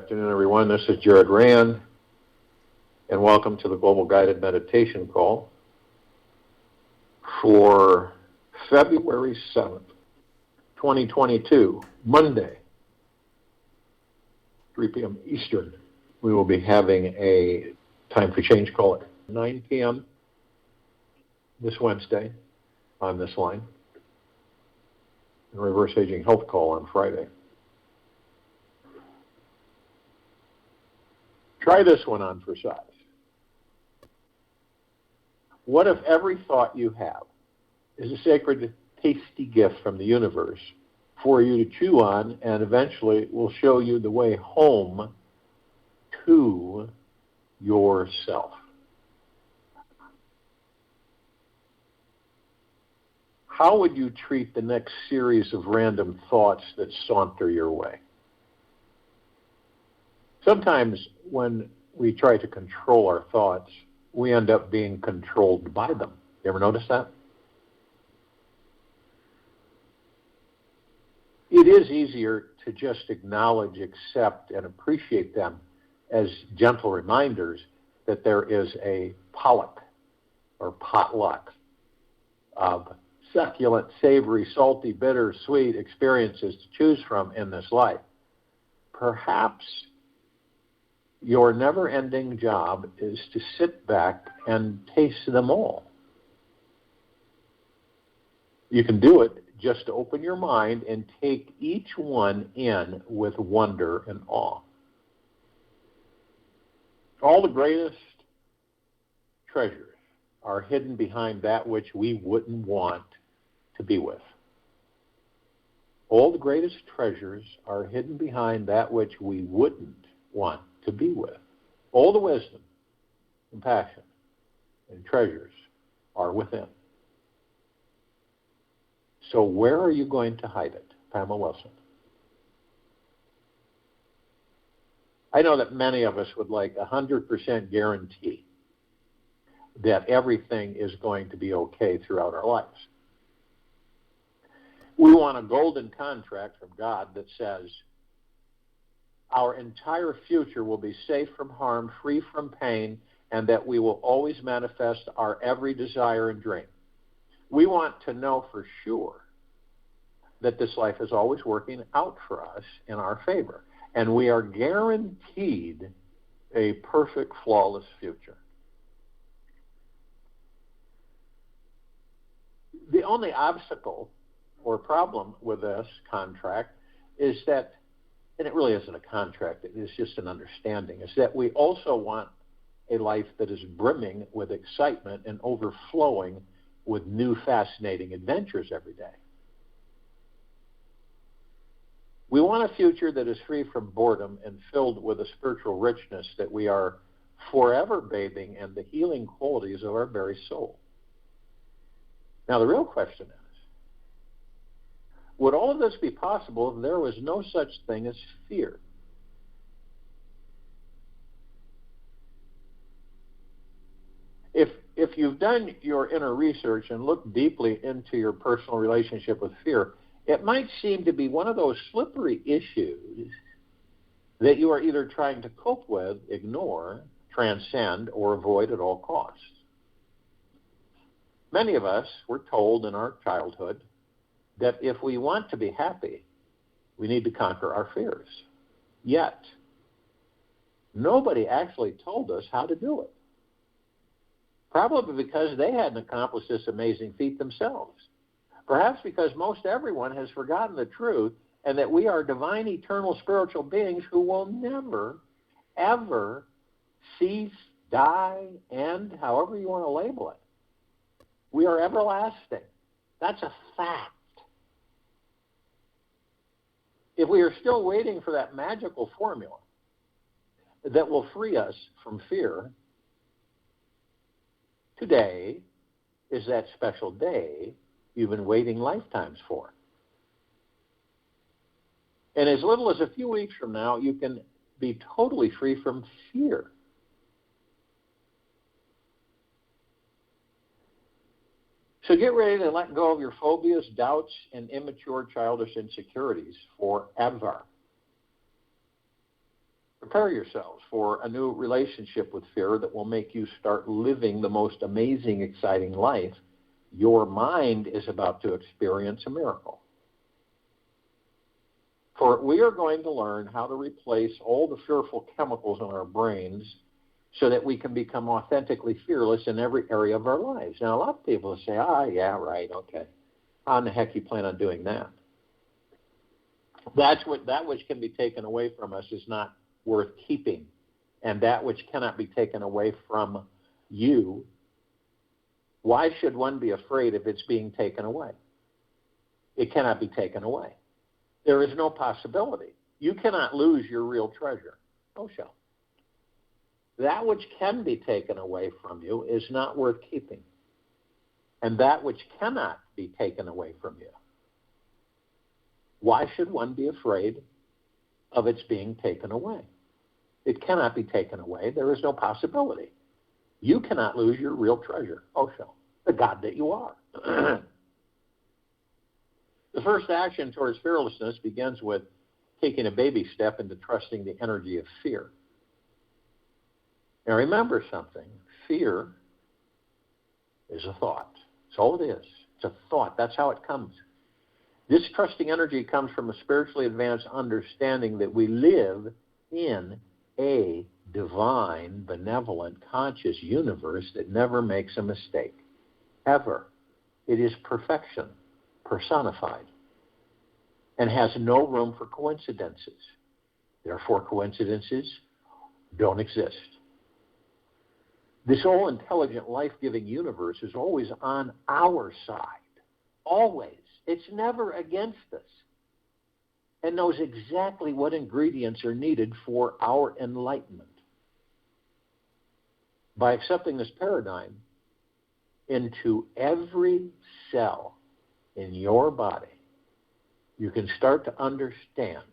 afternoon, everyone. This is Jared Rand, and welcome to the Global Guided Meditation Call for February 7th, 2022, Monday, 3 p.m. Eastern. We will be having a Time for Change call at 9 p.m. this Wednesday on this line, and Reverse Aging Health call on Friday. Try this one on for size. What if every thought you have is a sacred, tasty gift from the universe for you to chew on and eventually will show you the way home to yourself? How would you treat the next series of random thoughts that saunter your way? Sometimes when we try to control our thoughts, we end up being controlled by them. You ever notice that? It is easier to just acknowledge, accept, and appreciate them as gentle reminders that there is a pollock or potluck of succulent, savory, salty, bitter, sweet experiences to choose from in this life. Perhaps your never-ending job is to sit back and taste them all. You can do it just to open your mind and take each one in with wonder and awe. All the greatest treasures are hidden behind that which we wouldn't want to be with. All the greatest treasures are hidden behind that which we wouldn't want to be with. All the wisdom, compassion, and treasures are within. So where are you going to hide it? Pamela Wilson. I know that many of us would like 100% guarantee that everything is going to be okay throughout our lives. We want a golden contract from God that says, our entire future will be safe from harm, free from pain, and that we will always manifest our every desire and dream. We want to know for sure that this life is always working out for us in our favor, and we are guaranteed a perfect, flawless future. The only obstacle or problem with this contract is that, and it really isn't a contract, it is just an understanding, is that we also want a life that is brimming with excitement and overflowing with new fascinating adventures every day. We want a future that is free from boredom and filled with a spiritual richness that we are forever bathing in the healing qualities of our very soul. Now the real question is, would all of this be possible if there was no such thing as fear? If you've done your inner research and looked deeply into your personal relationship with fear, it might seem to be one of those slippery issues that you are either trying to cope with, ignore, transcend, or avoid at all costs. Many of us were told in our childhood that if we want to be happy, we need to conquer our fears. Yet, nobody actually told us how to do it. Probably because they hadn't accomplished this amazing feat themselves. Perhaps because most everyone has forgotten the truth and that we are divine, eternal, spiritual beings who will never, ever cease, die, end, however you want to label it. We are everlasting. That's a fact. If we are still waiting for that magical formula that will free us from fear, today is that special day you've been waiting lifetimes for. And as little as a few weeks from now, you can be totally free from fear. So get ready to let go of your phobias, doubts, and immature childish insecurities forever. Prepare yourselves for a new relationship with fear that will make you start living the most amazing, exciting life. Your mind is about to experience a miracle. For we are going to learn how to replace all the fearful chemicals in our brains so that we can become authentically fearless in every area of our lives. Now, a lot of people say, yeah, right, okay. How in the heck you plan on doing that? That which can be taken away from us is not worth keeping. And that which cannot be taken away from you, why should one be afraid if it's being taken away? It cannot be taken away. There is no possibility. You cannot lose your real treasure. No shall. That which can be taken away from you is not worth keeping. And that which cannot be taken away from you, why should one be afraid of its being taken away? It cannot be taken away. There is no possibility. You cannot lose your real treasure. Oh, shall. The God that you are. The first action towards fearlessness begins with taking a baby step into trusting the energy of fear. Now remember something. Fear is a thought. That's all it is. It's a thought. That's how it comes. This trusting energy comes from a spiritually advanced understanding that we live in a divine, benevolent, conscious universe that never makes a mistake. Ever. It is perfection, personified, and has no room for coincidences. Therefore, coincidences don't exist. This all-intelligent, life-giving universe is always on our side. Always. It's never against us. And knows exactly what ingredients are needed for our enlightenment. By accepting this paradigm into every cell in your body, you can start to understand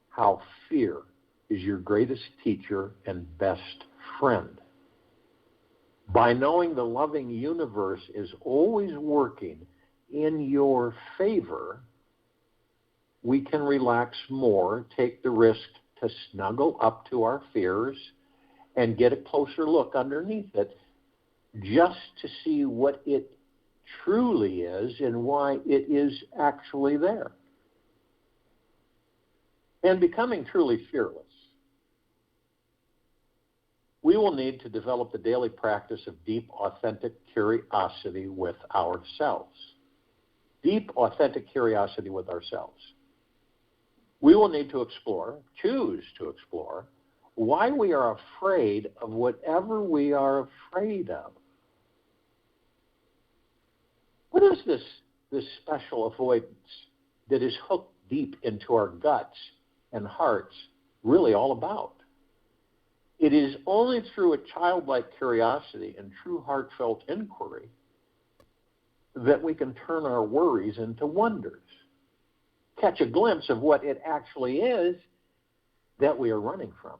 how fear is your greatest teacher and best friend. By knowing the loving universe is always working in your favor, we can relax more, take the risk to snuggle up to our fears and get a closer look underneath it just to see what it truly is and why it is actually there. And becoming truly fearless, we will need to develop the daily practice of deep, authentic curiosity with ourselves. Deep, authentic curiosity with ourselves. We will need to choose to explore, why we are afraid of whatever we are afraid of. What is this special avoidance that is hooked deep into our guts and hearts really all about? It is only through a childlike curiosity and true heartfelt inquiry that we can turn our worries into wonders, catch a glimpse of what it actually is that we are running from.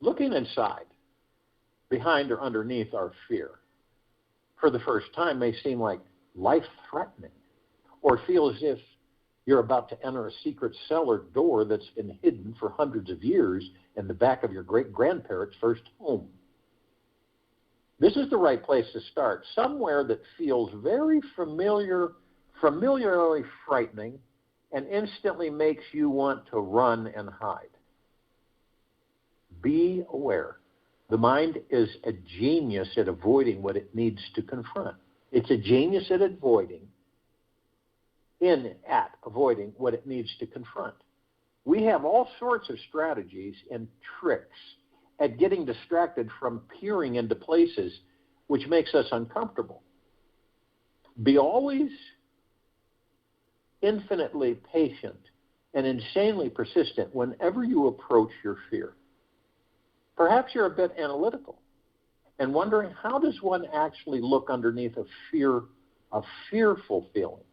Looking inside, behind or underneath our fear, for the first time may seem like life-threatening, or feel as if you're about to enter a secret cellar door that's been hidden for hundreds of years in the back of your great-grandparents' first home. This is the right place to start, somewhere that feels very familiarly frightening, and instantly makes you want to run and hide. Be aware. The mind is a genius at avoiding what it needs to confront. It's a genius at avoiding what it needs to confront. We have all sorts of strategies and tricks at getting distracted from peering into places which makes us uncomfortable. Be always infinitely patient and insanely persistent whenever you approach your fear. Perhaps you're a bit analytical and wondering, how does one actually look underneath a fearful feeling,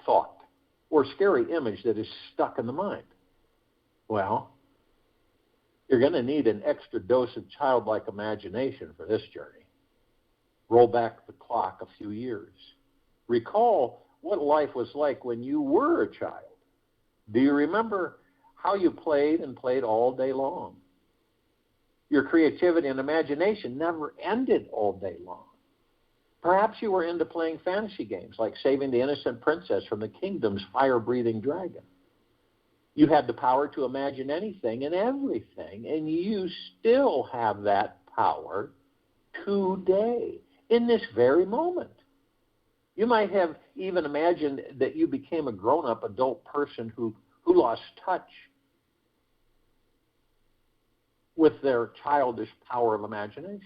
thought, or scary image that is stuck in the mind? Well, you're going to need an extra dose of childlike imagination for this journey. Roll back the clock a few years. Recall what life was like when you were a child. Do you remember how you played and played all day long? Your creativity and imagination never ended all day long. Perhaps you were into playing fantasy games like saving the innocent princess from the kingdom's fire-breathing dragon. You had the power to imagine anything and everything, and you still have that power today, in this very moment. You might have even imagined that you became a grown-up adult person who lost touch with their childish power of imagination.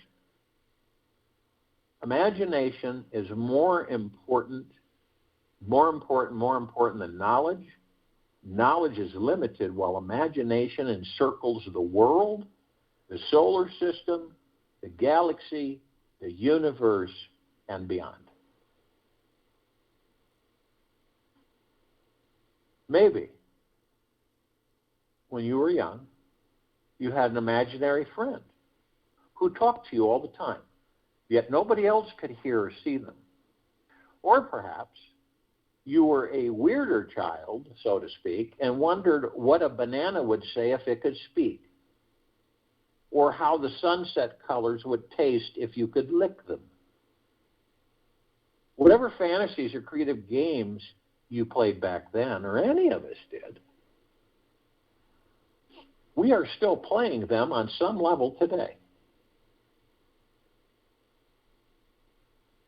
Imagination is more important than knowledge. Knowledge is limited while imagination encircles the world, the solar system, the galaxy, the universe, and beyond. Maybe when you were young, you had an imaginary friend who talked to you all the time, yet nobody else could hear or see them. Or perhaps you were a weirder child, so to speak, and wondered what a banana would say if it could speak, or how the sunset colors would taste if you could lick them. Whatever fantasies or creative games you played back then, or any of us did, we are still playing them on some level today.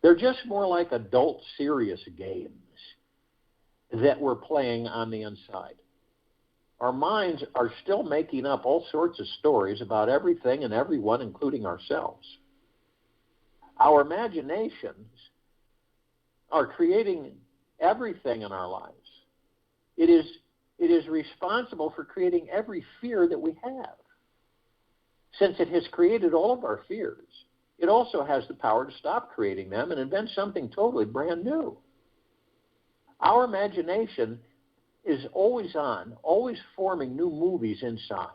They're just more like adult serious games that we're playing on the inside. Our minds are still making up all sorts of stories about everything and everyone, including ourselves. Our imaginations are creating everything in our lives. It is responsible for creating every fear that we have. Since it has created all of our fears, it also has the power to stop creating them and invent something totally brand new. Our imagination is always on, always forming new movies inside.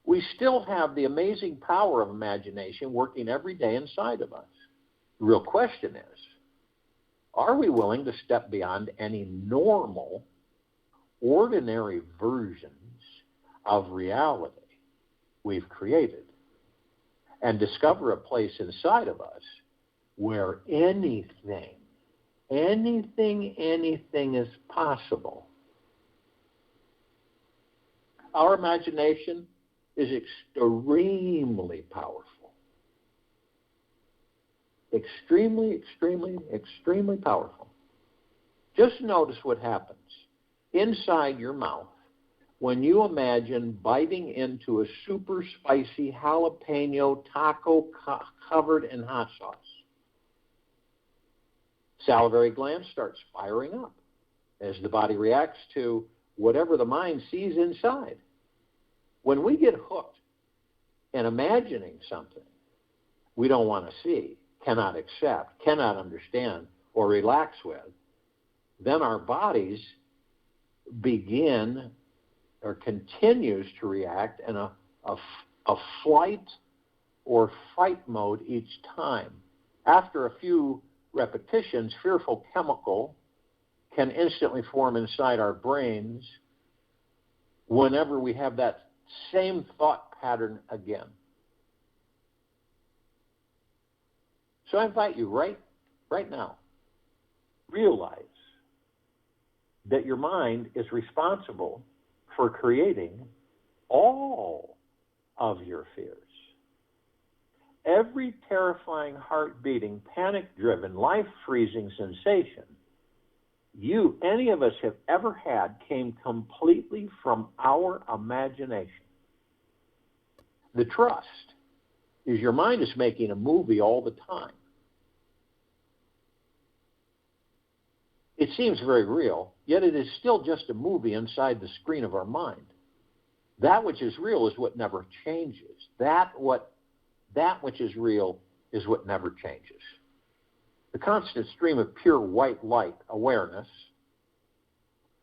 We still have the amazing power of imagination working every day inside of us. The real question is, are we willing to step beyond any normal, ordinary versions of reality we've created and discover a place inside of us where anything is possible? Our imagination is extremely powerful. Extremely powerful. Just notice what happens inside your mouth when you imagine biting into a super spicy jalapeno taco covered in hot sauce. Salivary glands start firing up as the body reacts to whatever the mind sees inside. When we get hooked in imagining something we don't want to see, cannot accept, cannot understand, or relax with, then our bodies begin or continues to react in a flight or fight mode each time. After a few repetitions, fearful chemical can instantly form inside our brains whenever we have that same thought pattern again. So I invite you right now, realize that your mind is responsible for creating all of your fears. Every terrifying, heart-beating, panic-driven, life-freezing sensation any of us have ever had came completely from our imagination. The trust is your mind is making a movie all the time. It seems very real, yet it is still just a movie inside the screen of our mind. That which is real is what never changes. That which is real is what never changes. The constant stream of pure white light awareness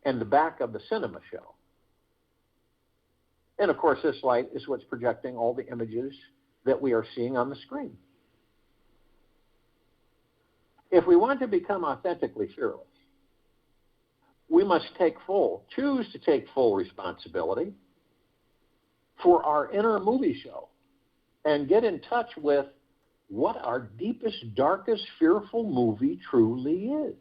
and the back of the cinema show. And of course, this light is what's projecting all the images that we are seeing on the screen. If we want to become authentically fearless, we must choose to take full responsibility for our inner movie show and get in touch with what our deepest, darkest, fearful movie truly is.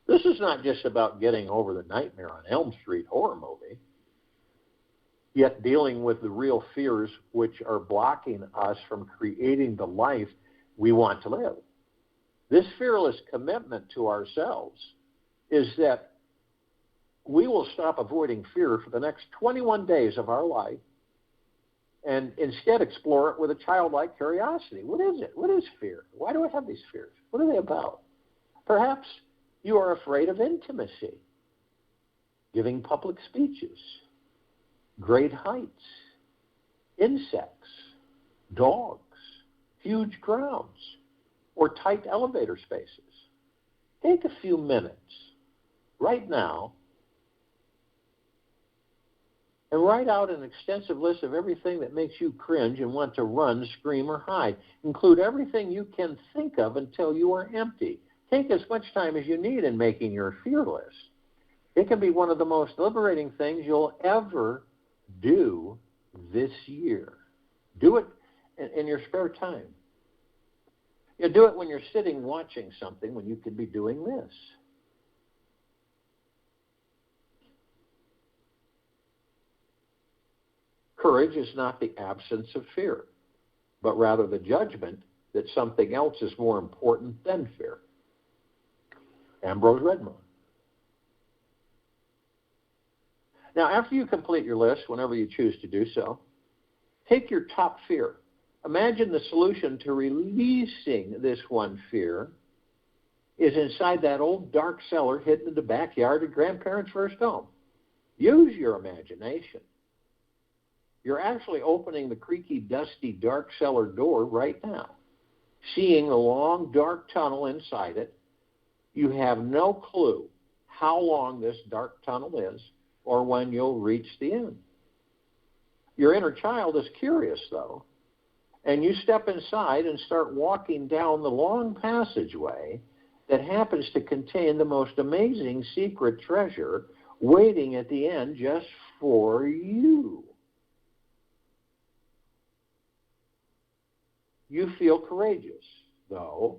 This is not just about getting over the Nightmare on Elm Street horror movie, yet dealing with the real fears which are blocking us from creating the life we want to live. This fearless commitment to ourselves is that we will stop avoiding fear for the next 21 days of our life and instead explore it with a childlike curiosity. What is it? What is fear? Why do I have these fears? What are they about? Perhaps you are afraid of intimacy, giving public speeches, great heights, insects, dogs, huge crowds, or tight elevator spaces. Take a few minutes right now and write out an extensive list of everything that makes you cringe and want to run, scream, or hide. Include everything you can think of until you are empty. Take as much time as you need in making your fear list. It can be one of the most liberating things you'll ever do this year. Do it in your spare time. You do it when you're sitting watching something when you could be doing this. Courage is not the absence of fear, but rather the judgment that something else is more important than fear. Ambrose Redmond. Now, after you complete your list, whenever you choose to do so, take your top fear. Imagine the solution to releasing this one fear is inside that old dark cellar hidden in the backyard of grandparents' first home. Use your imagination. You're actually opening the creaky, dusty, dark cellar door right now. Seeing the long, dark tunnel inside it, you have no clue how long this dark tunnel is or when you'll reach the end. Your inner child is curious, though, and you step inside and start walking down the long passageway that happens to contain the most amazing secret treasure waiting at the end just for you. You feel courageous, though,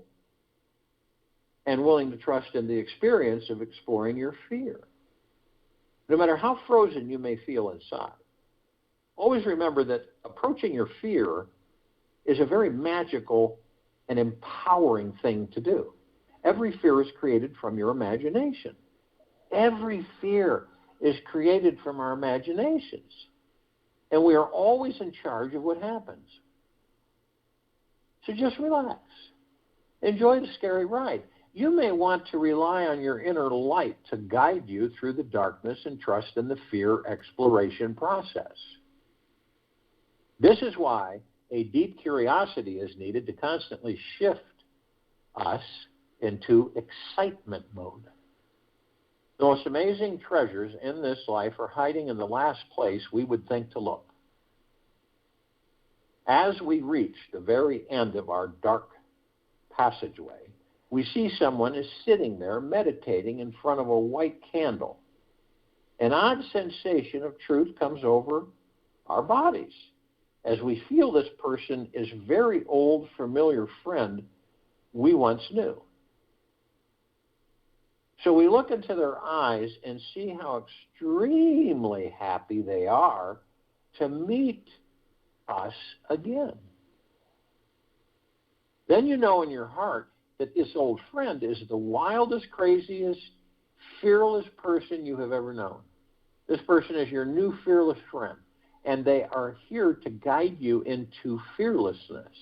and willing to trust in the experience of exploring your fear. No matter how frozen you may feel inside, always remember that approaching your fear is a very magical and empowering thing to do. Every fear is created from your imagination. Every fear is created from our imaginations. And we are always in charge of what happens. So just relax. Enjoy the scary ride. You may want to rely on your inner light to guide you through the darkness and trust in the fear exploration process. This is why a deep curiosity is needed to constantly shift us into excitement mode. The most amazing treasures in this life are hiding in the last place we would think to look. As we reach the very end of our dark passageway, we see someone is sitting there meditating in front of a white candle. An odd sensation of truth comes over our bodies as we feel this person is a very old, familiar friend we once knew. So we look into their eyes and see how extremely happy they are to meet us again. Then you know in your heart that this old friend is the wildest, craziest, fearless person you have ever known. This person is your new fearless friend, and they are here to guide you into fearlessness.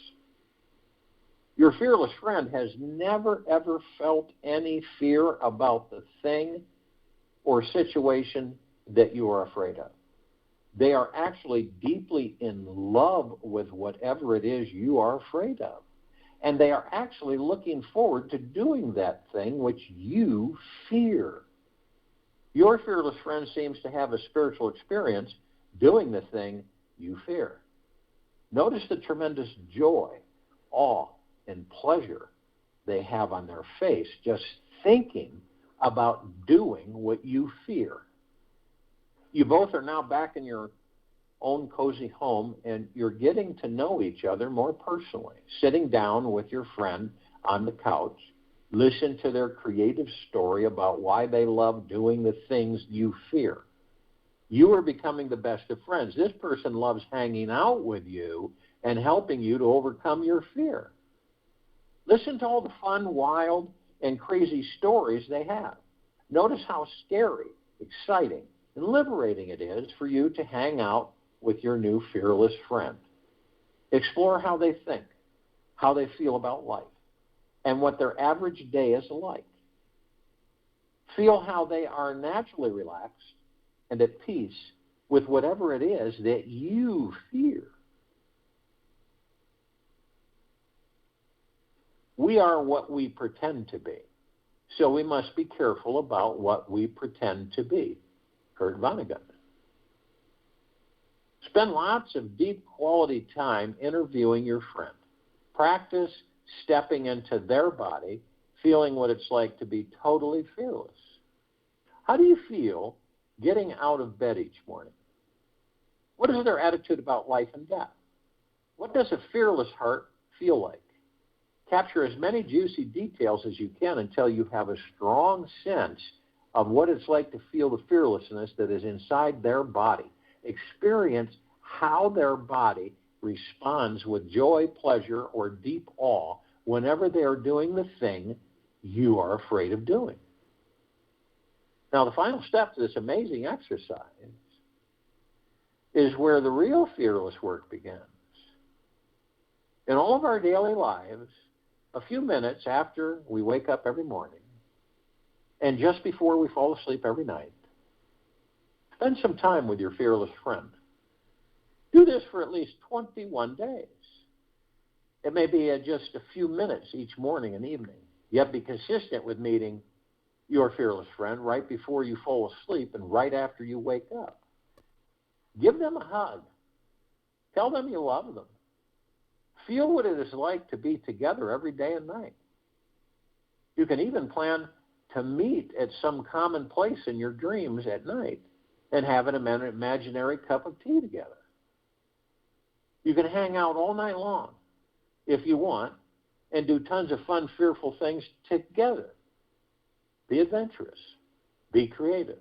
Your fearless friend has never, ever felt any fear about the thing or situation that you are afraid of. They are actually deeply in love with whatever it is you are afraid of. And they are actually looking forward to doing that thing which you fear. Your fearless friend seems to have a spiritual experience doing the thing you fear. Notice the tremendous joy awe and pleasure they have on their face just thinking about doing what you fear. You both are now back in your own cozy home, and you're getting to know each other more personally, sitting down with your friend on the couch, listen to their creative story about why they love doing the things you fear. You are becoming the best of friends. This person loves hanging out with you and helping you to overcome your fear. Listen to all the fun, wild, and crazy stories they have. Notice how scary, exciting, and liberating it is for you to hang out with your new fearless friend. Explore how they think, how they feel about life, and what their average day is like. Feel how they are naturally relaxed and at peace with whatever it is that you fear. We are what we pretend to be, so we must be careful about what we pretend to be. Kurt Vonnegut. Spend lots of deep quality time interviewing your friend. Practice stepping into their body, feeling what it's like to be totally fearless. How do you feel getting out of bed each morning? What is their attitude about life and death? What does a fearless heart feel like? Capture as many juicy details as you can until you have a strong sense of what it's like to feel the fearlessness that is inside their body. Experience how their body responds with joy, pleasure, or deep awe whenever they are doing the thing you are afraid of doing. Now, the final step to this amazing exercise is where the real fearless work begins. In all of our daily lives, a few minutes after we wake up every morning, and just before we fall asleep every night, spend some time with your fearless friend. Do this for at least 21 days. It may be just a few minutes each morning and evening, yet be consistent with meeting your fearless friend right before you fall asleep and right after you wake up. Give them a hug. Tell them you love them. Feel what it is like to be together every day and night. You can even plan to meet at some common place in your dreams at night and have an imaginary cup of tea together. You can hang out all night long if you want and do tons of fun, fearful things together. Be adventurous. Be creative.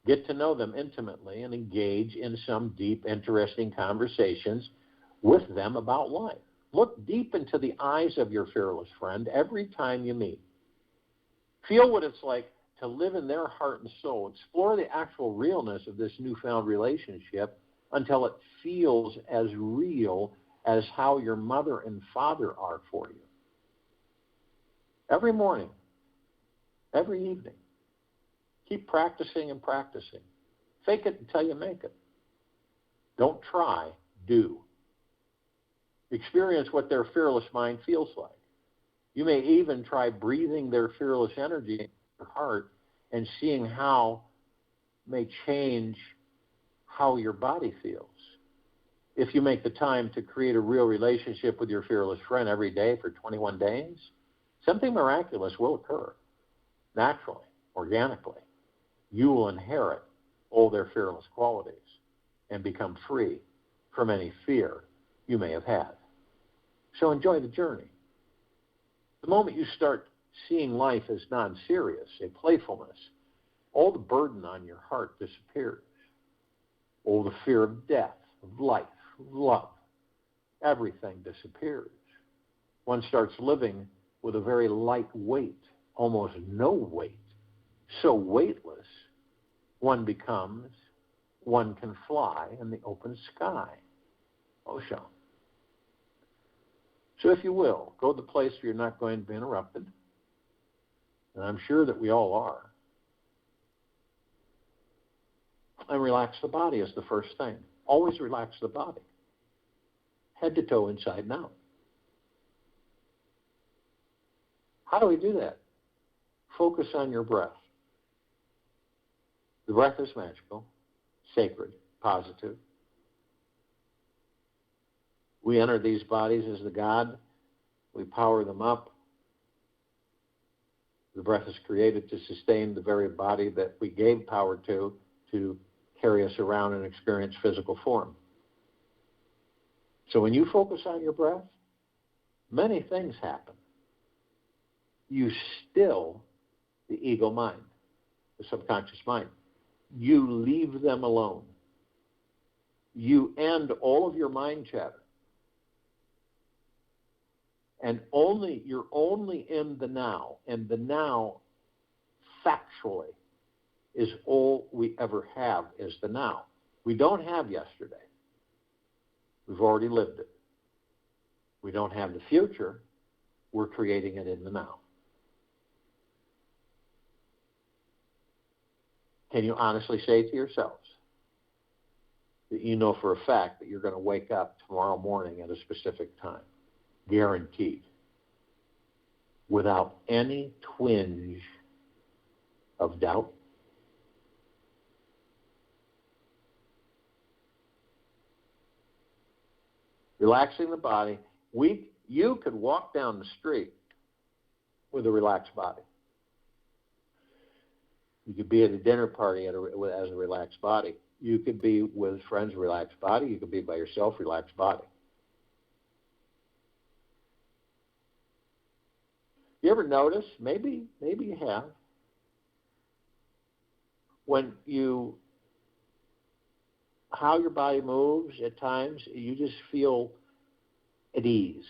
Get to know them intimately and engage in some deep, interesting conversations with them about life. Look deep into the eyes of your fearless friend every time you meet. Feel what it's like to live in their heart and soul. Explore the actual realness of this newfound relationship until it feels as real as how your mother and father are for you. Every morning, every evening, keep practicing and practicing. Fake it until you make it. Don't try, do. Experience what their fearless mind feels like. You may even try breathing their fearless energy in your heart and seeing how it may change how your body feels. If you make the time to create a real relationship with your fearless friend every day for 21 days, something miraculous will occur. Naturally, organically, you will inherit all their fearless qualities and become free from any fear you may have had. So enjoy the journey. The moment you start seeing life as non-serious, a playfulness, all the burden on your heart disappears. All the fear of death, of life, of love, everything disappears. One starts living with a very light weight, almost no weight. So weightless, one can fly in the open sky. Osho. So if you will, go to the place where you're not going to be interrupted. And I'm sure that we all are. And relax the body is the first thing. Always relax the body. Head to toe, inside and out. How do we do that? Focus on your breath. The breath is magical, sacred, positive. We enter these bodies as the God we power them up. The breath is created to sustain the very body that we gave power to carry us around and experience physical form. So when you focus on your breath, many things happen. You still the ego mind, the subconscious mind. You leave them alone. You end all of your mind chatter. And you're only in the now. And the now, factually, is all we ever have is the now. We don't have yesterday. We've already lived it. We don't have the future. We're creating it in the now. Can you honestly say to yourselves that you know for a fact that you're going to wake up tomorrow morning at a specific time? Guaranteed. Without any twinge of doubt? Relaxing the body. You could walk down the street with a relaxed body. You could be at a dinner party as a relaxed body. You could be with friends, relaxed body. You could be by yourself, relaxed body. You ever notice, maybe you have, how your body moves at times, you just feel at ease.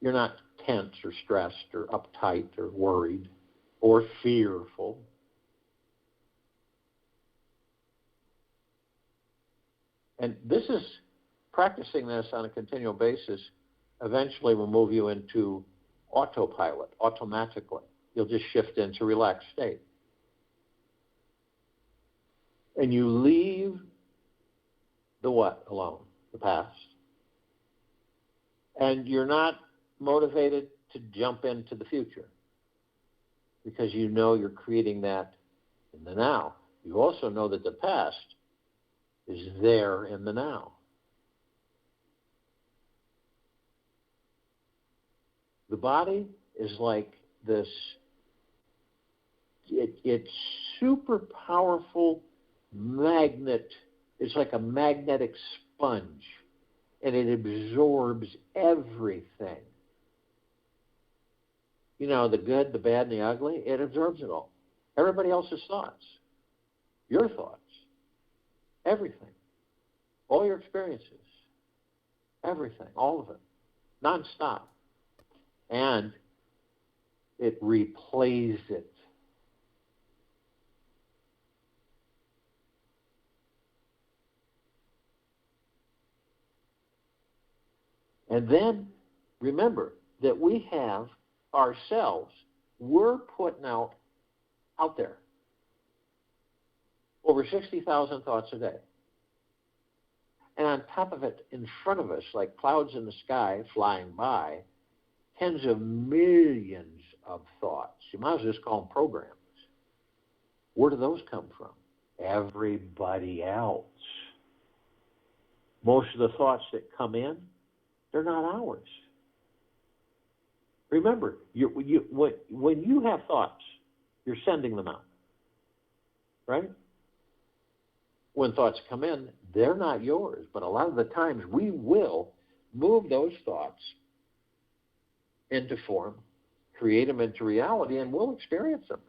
You're not tense or stressed or uptight or worried or fearful. And practicing this on a continual basis eventually will move you into autopilot, automatically. You'll just shift into relaxed state. And you leave the what alone? The past. And you're not motivated to jump into the future because you know you're creating that in the now. You also know that the past is there in the now. The body is like this, it's super powerful magnet. It's like a magnetic sponge, and it absorbs everything. You know, the good, the bad, and the ugly, it absorbs it all. Everybody else's thoughts, your thoughts, everything, all your experiences, everything, all of it, nonstop. And it replays it. And then remember that we have ourselves, we're putting out there over 60,000 thoughts a day. And on top of it, in front of us, like clouds in the sky flying by, tens of millions of thoughts. You might as well just call them programs. Where do those come from? Everybody else. Most of the thoughts that come in, they're not ours. Remember, when you have thoughts, you're sending them out. Right? When thoughts come in, they're not yours. But a lot of the times we will move those thoughts into form, create them into reality, and we'll experience them.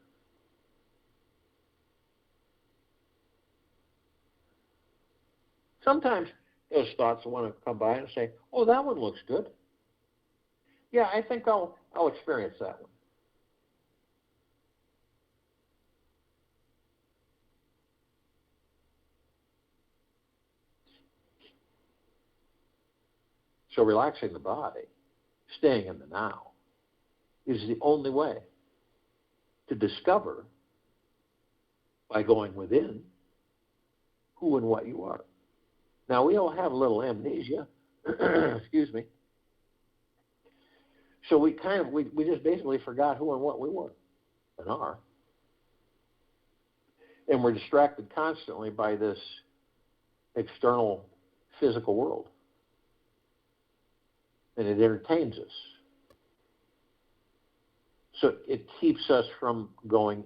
Sometimes those thoughts want to come by and say, oh, that one looks good. Yeah, I think I'll experience that one. So relaxing the body, staying in the now, is the only way to discover, by going within, who and what you are. Now, we all have a little amnesia, excuse me. So we just basically forgot who and what we were and are. And we're distracted constantly by this external physical world. and it entertains us. So it keeps us from going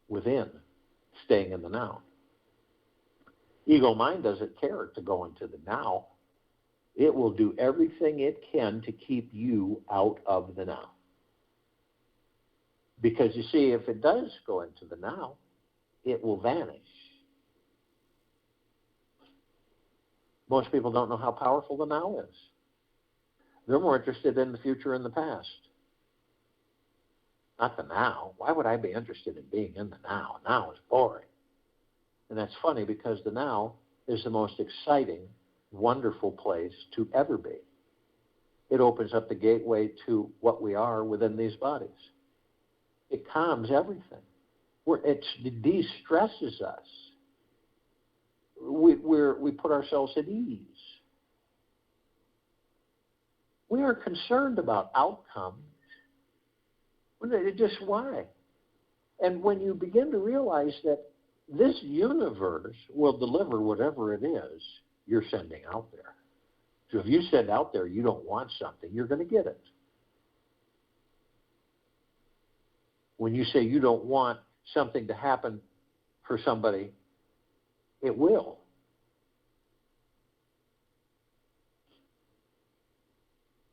within, staying in the now. Ego mind doesn't care to go into the now. It will do everything it can to keep you out of the now. Because you see, if it does go into the now, it will vanish. Most people don't know how powerful the now is. They're more interested in the future and the past. Not the now. Why would I be interested in being in the now? Now is boring. And that's funny because the now is the most exciting, wonderful place to ever be. It opens up the gateway to what we are within these bodies. It calms everything. It de-stresses us. We put ourselves at ease. We are concerned about outcomes. Just why? And when you begin to realize that this universe will deliver whatever it is you're sending out there. So if you send out there you don't want something, you're going to get it. When you say you don't want something to happen for somebody, it will.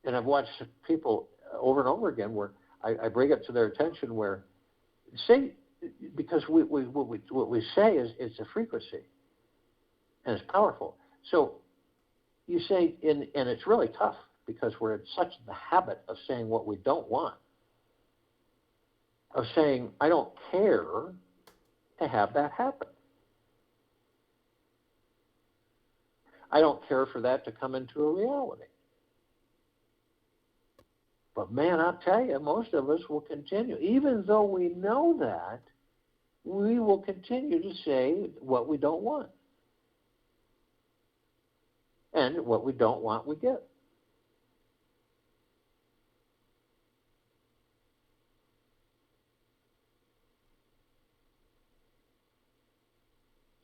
And I've watched people over and over again where I bring it to their attention where, say, because what we say is a frequency, and it's powerful. So you say, and it's really tough because we're in such the habit of saying what we don't want, of saying, I don't care to have that happen. I don't care for that to come into a reality. But man, I'll tell you, most of us will continue. Even though we know that, we will continue to say what we don't want. And what we don't want, we get.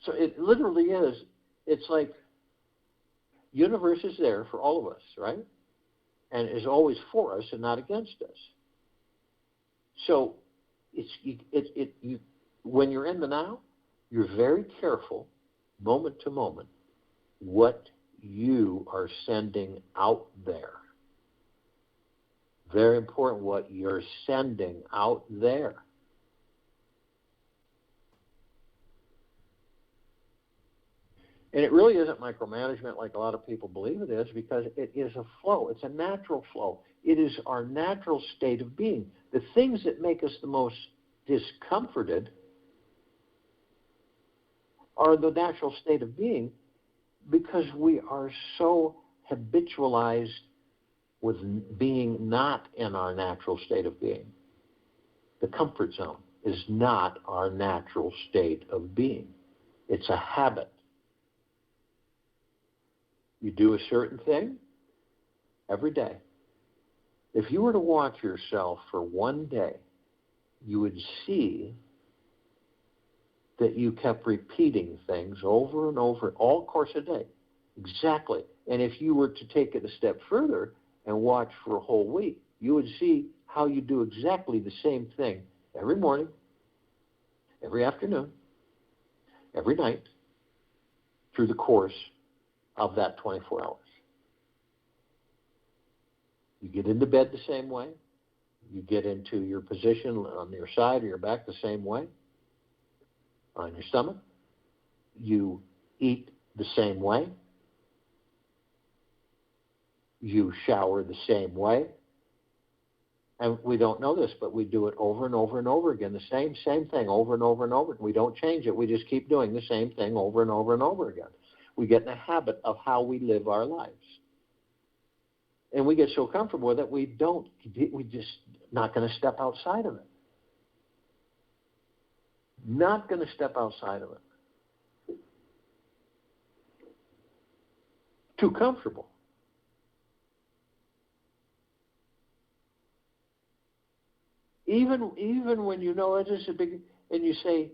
So it literally is, it's like universe is there for all of us, right? And is always for us and not against us. So when you're in the now, you're very careful, moment to moment, what you are sending out there. Very important what you're sending out there. And it really isn't micromanagement like a lot of people believe it is, because it is a flow. It's a natural flow. It is our natural state of being. The things that make us the most discomforted are the natural state of being because we are so habitualized with being not in our natural state of being. The comfort zone is not our natural state of being. It's a habit. You do a certain thing every day. If you were to watch yourself for one day, you would see that you kept repeating things over and over, all course a day. Exactly. And if you were to take it a step further and watch for a whole week, you would see how you do exactly the same thing every morning, every afternoon, every night, through the course of that 24 hours. You get into bed the same way. You get into your position on your side or your back the same way, on your stomach. You eat the same way. You shower the same way. And we don't know this, but we do it over and over and over again, the same thing over and over and over. We don't change it. We just keep doing the same thing over and over and over again. We get in a habit of how we live our lives. And we get so comfortable with it, we just not going to step outside of it. Not going to step outside of it. Too comfortable. Even when you know it is a big, and you say,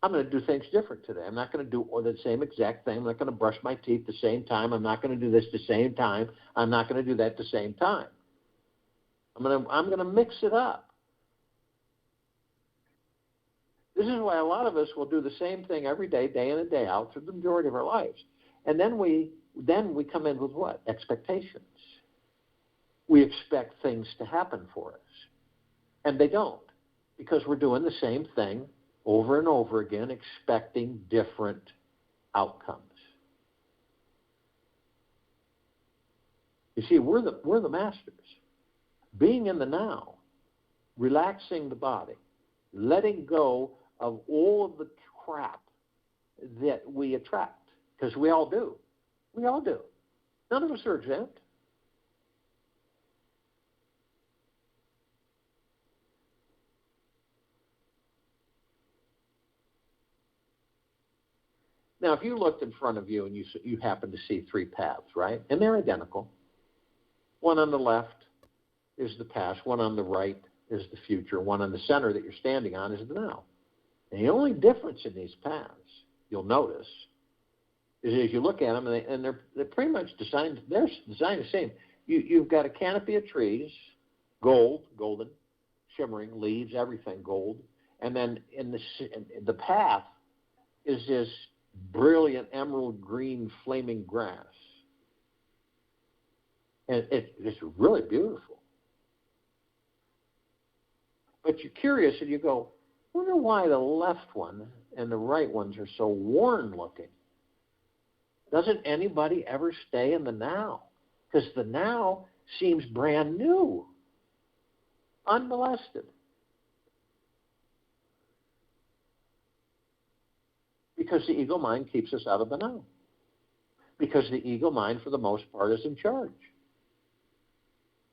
I'm going to do things different today. I'm not going to do the same exact thing. I'm not going to brush my teeth the same time. I'm not going to do this the same time. I'm not going to do that the same time. I'm going to mix it up. This is why a lot of us will do the same thing every day, day in and day out, through the majority of our lives. And then we come in with what? Expectations. We expect things to happen for us. And they don't, because we're doing the same thing over and over again, expecting different outcomes. You see, we're the masters. Being in the now, relaxing the body, letting go of all of the crap that we attract, because we all do. We all do. None of us are exempt. Now, if you looked in front of you and you happen to see three paths, right? And they're identical. One on the left is the past. One on the right is the future. One on the center that you're standing on is the now. And the only difference in these paths, you'll notice, is as you look at them, and they're pretty much designed. They're designed the same. You've got a canopy of trees, golden, shimmering leaves, everything gold, and then in the path is this brilliant emerald green flaming grass. And it's really beautiful. But you're curious and you go, I wonder why the left one and the right ones are so worn looking. Doesn't anybody ever stay in the now? Because the now seems brand new, unmolested. Because the ego mind keeps us out of the now. Because the ego mind, for the most part, is in charge.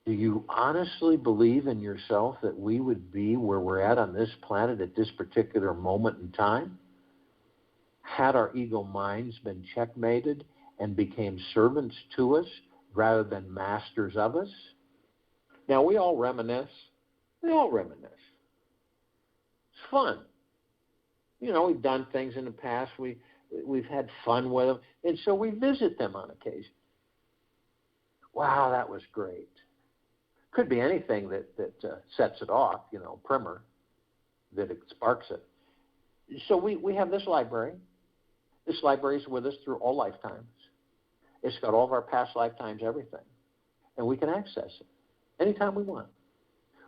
Do you honestly believe in yourself that we would be where we're at on this planet at this particular moment in time? Had our ego minds been checkmated and became servants to us rather than masters of us? Now, we all reminisce. We all reminisce. It's fun. You know, we've done things in the past. We've had fun with them. And so we visit them on occasion. Wow, that was great. Could be anything that sets it off, you know, primer, that it sparks it. So we have this library. This library is with us through all lifetimes. It's got all of our past lifetimes, everything. And we can access it anytime we want.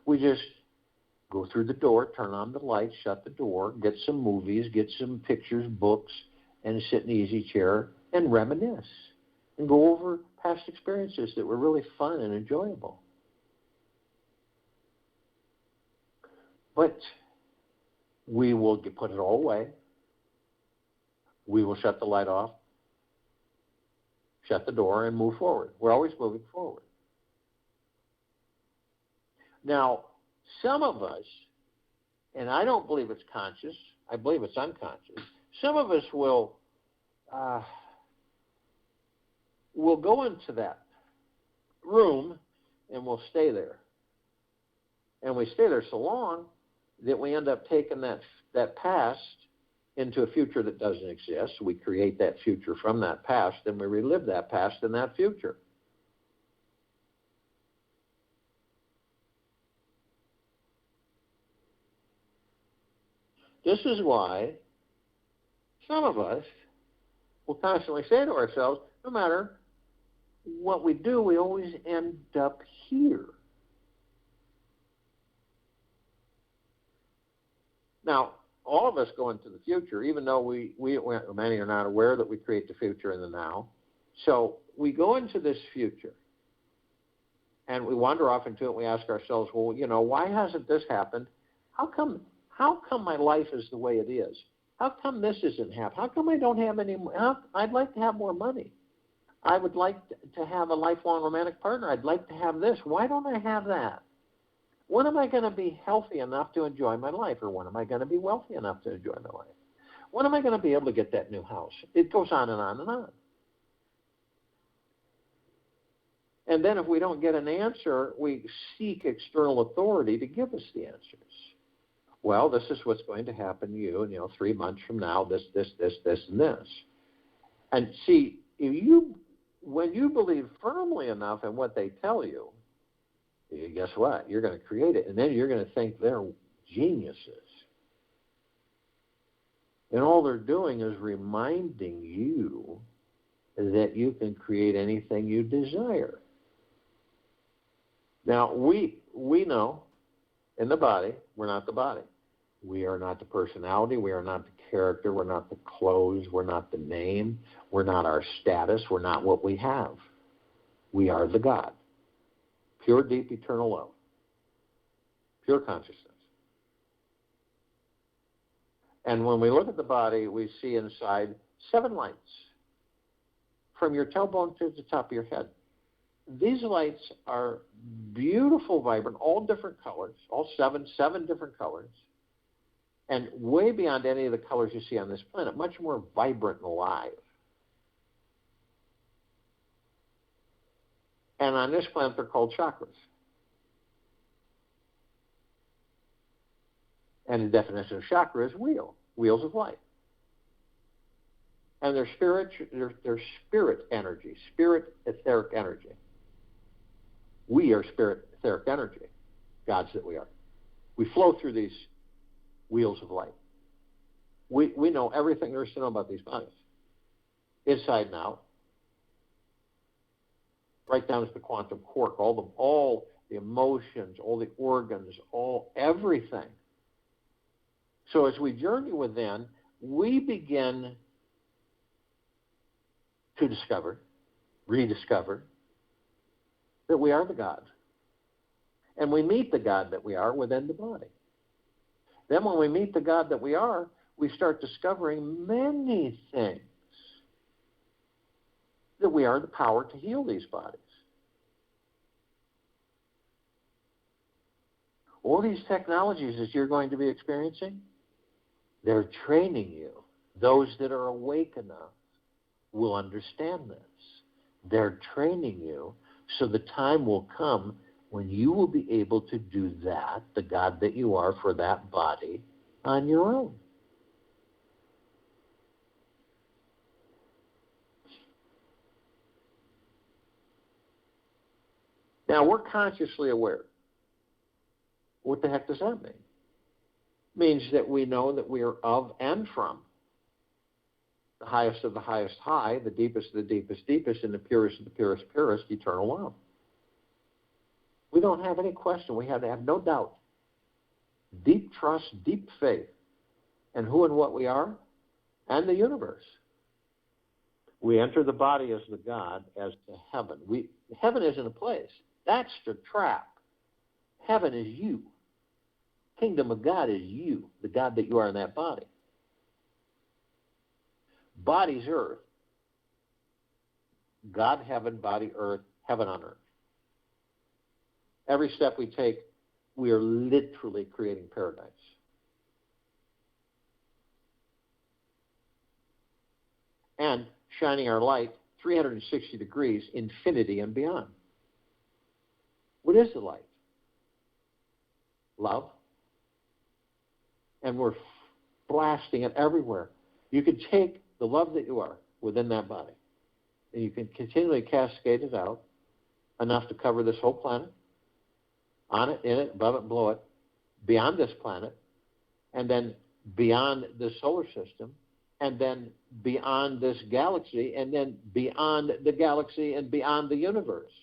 We just go through the door, turn on the lights, shut the door, get some movies, get some pictures, books, and sit in the easy chair and reminisce and go over past experiences that were really fun and enjoyable. But we will put it all away. We will shut the light off, shut the door, and move forward. We're always moving forward. Now, some of us, and I don't believe it's conscious, I believe it's unconscious, some of us will go into that room and we'll stay there. And we stay there so long that we end up taking that past into a future that doesn't exist. We create that future from that past, and we relive that past in that future. This is why some of us will constantly say to ourselves, no matter what we do, we always end up here. Now, all of us go into the future, even though many are not aware that we create the future in the now. So we go into this future, and we wander off into it, and we ask ourselves, well, you know, why hasn't this happened? How come my life is the way it is? How come this isn't happening? How come I don't have any more? I'd like to have more money. I would like to have a lifelong romantic partner. I'd like to have this. Why don't I have that? When am I going to be healthy enough to enjoy my life? Or when am I going to be wealthy enough to enjoy my life? When am I going to be able to get that new house? It goes on and on and on. And then if we don't get an answer, we seek external authority to give us the answers. Well, this is what's going to happen to you, and 3 months from now, this, and this. And see, when you believe firmly enough in what they tell you, guess what? You're going to create it, and then you're going to think they're geniuses. And all they're doing is reminding you that you can create anything you desire. Now, we know in the body, we're not the body. We are not the personality. We are not the character. We're not the clothes. We're not the name. We're not our status. We're not what we have. We are the God. Pure, deep, eternal love. Pure consciousness. And when we look at the body, we see inside 7 lights. From your tailbone to the top of your head. These lights are beautiful, vibrant, all different colors, all seven different colors, and way beyond any of the colors you see on this planet, much more vibrant and alive. And on this planet, they're called chakras. And the definition of chakra is wheels of light. And they're spirit energy, spirit etheric energy. We are spirit etheric energy, gods that we are. We flow through these wheels of light. We know everything there is to know about these bodies, inside and out, right down to the quantum quark, all the emotions, all the organs, everything. So as we journey within, we begin to rediscover that we are the God. And we meet the God that we are within the body. Then when we meet the God that we are, we start discovering many things. That we are the power to heal these bodies. All these technologies that you're going to be experiencing, they're training you. Those that are awake enough will understand this. They're training you so the time will come when you will be able to do that, the God that you are for that body, on your own. Now, we're consciously aware. What the heck does that mean? It means that we know that we are of and from the highest of the highest high, the deepest of the deepest deepest, and the purest of the purest purest, eternal love. We don't have any question. We have to have no doubt. Deep trust, deep faith in who and what we are and the universe. We enter the body as the God, as the heaven. Heaven isn't a place. That's the trap. Heaven is you. Kingdom of God is you, the God that you are in that body. Body's earth. God, heaven, body, earth, heaven on earth. Every step we take, we are literally creating paradise. And shining our light 360 degrees, infinity and beyond. What is the light? Love. And we're blasting it everywhere. You can take the love that you are within that body, and you can continually cascade it out enough to cover this whole planet, on it, in it, above it, below it, beyond this planet, and then beyond this solar system, and then beyond this galaxy, and then beyond the galaxy and beyond the universe.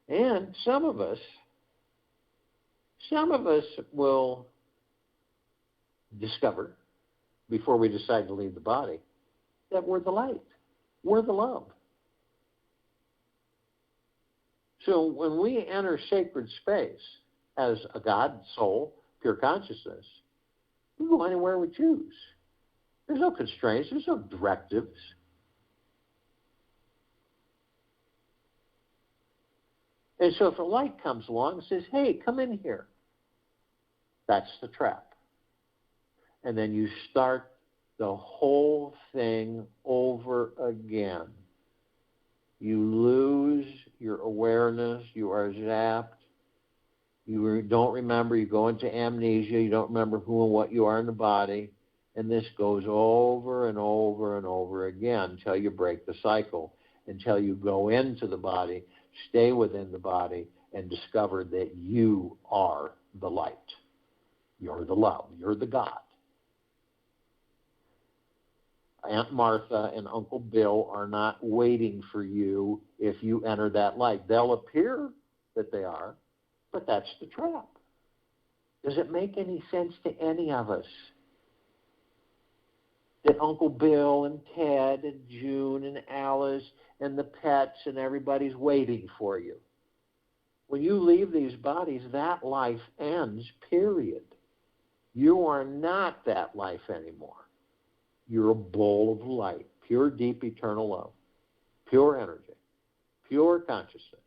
And some of us will discover, before we decide to leave the body, that we're the light. We're the love. So when we enter sacred space as a God, soul, pure consciousness, we go anywhere we choose. There's no constraints. There's no directives. And so if a light comes along and says, hey, come in here, that's the trap. And then you start the whole thing over again. You lose your awareness, you are zapped, you don't remember, you go into amnesia, you don't remember who and what you are in the body, and this goes over and over and over again until you break the cycle, until you go into the body, stay within the body, and discover that you are the light. You're the love. You're the God. Aunt Martha and Uncle Bill are not waiting for you if you enter that light. They'll appear that they are, but that's the trap. Does it make any sense to any of us that Uncle Bill and Ted and June and Alice and the pets and everybody's waiting for you? When you leave these bodies, that life ends, period. You are not that life anymore. You're a bowl of light, pure, deep, eternal love, pure energy, pure consciousness.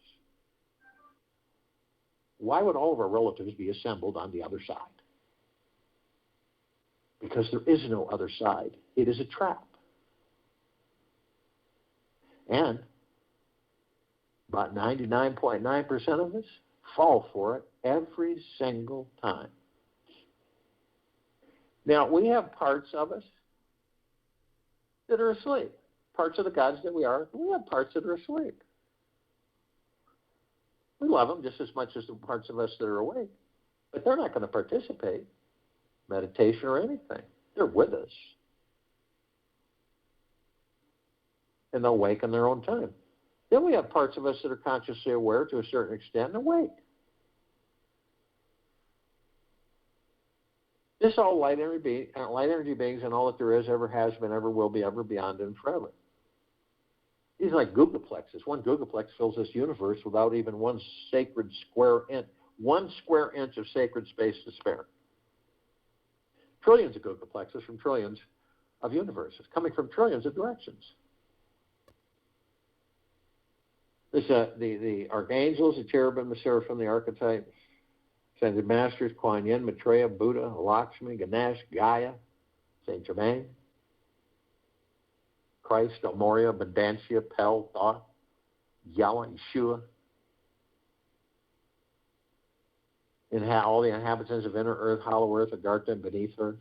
Why would all of our relatives be assembled on the other side? Because there is no other side. It is a trap. And about 99.9% of us fall for it every single time. Now, we have parts of us that are asleep. Parts of the gods that we are, we have parts that are asleep. We love them just as much as the parts of us that are awake. But they're not going to participate, meditation or anything. They're with us. And they'll wake in their own time. Then we have parts of us that are consciously aware to a certain extent and awake. This is all light energy beings and all that there is, ever has been, ever will be, ever beyond, and forever. These are like gigaplexes. One gigaplex fills this universe without even one sacred square inch, 1 square inch of sacred space to spare. Trillions of gigaplexes from trillions of universes, coming from trillions of directions. This, the archangels, the cherubim, the seraphim, the archetype, ascended masters, Kuan Yin, Maitreya, Buddha, Lakshmi, Ganesh, Gaia, Saint Germain, Christ, El Moria, Vedantia, Pel, Thoth, Yahweh, Yeshua, and all the inhabitants of inner earth, hollow earth, Agartha, and beneath earth.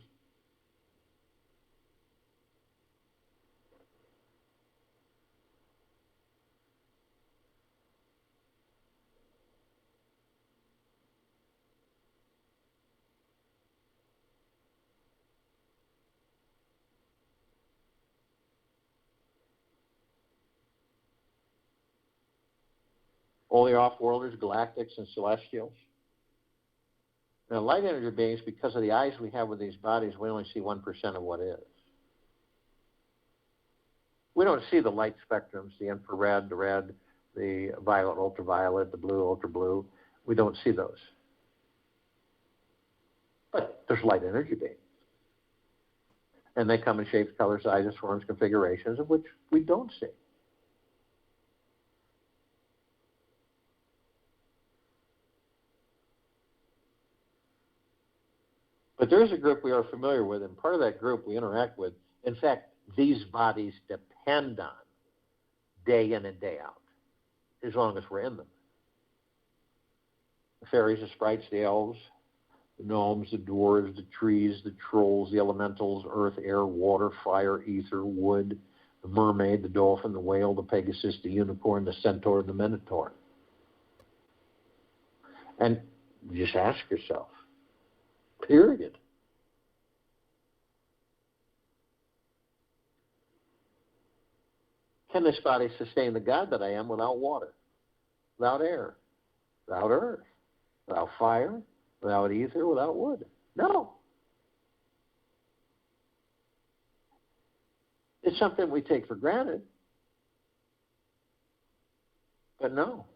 All the off-worlders, galactics, and celestials. Now, light energy beings, because of the eyes we have with these bodies, we only see 1% of what is. We don't see the light spectrums, the infrared, the red, the violet, ultraviolet, the blue, ultra-blue. We don't see those. But there's light energy beings. And they come in shapes, colors, sizes, forms, configurations, of which we don't see. But there's a group we are familiar with, and part of that group we interact with. In fact, these bodies depend on day in and day out, as long as we're in them. The fairies, the sprites, the elves, the gnomes, the dwarves, the trees, the trolls, the elementals, earth, air, water, fire, ether, wood, the mermaid, the dolphin, the whale, the pegasus, the unicorn, the centaur, the minotaur. And you just ask yourself, period. Can this body sustain the God that I am without water, without air, without earth, without fire, without ether, without wood? No. It's something we take for granted, but no.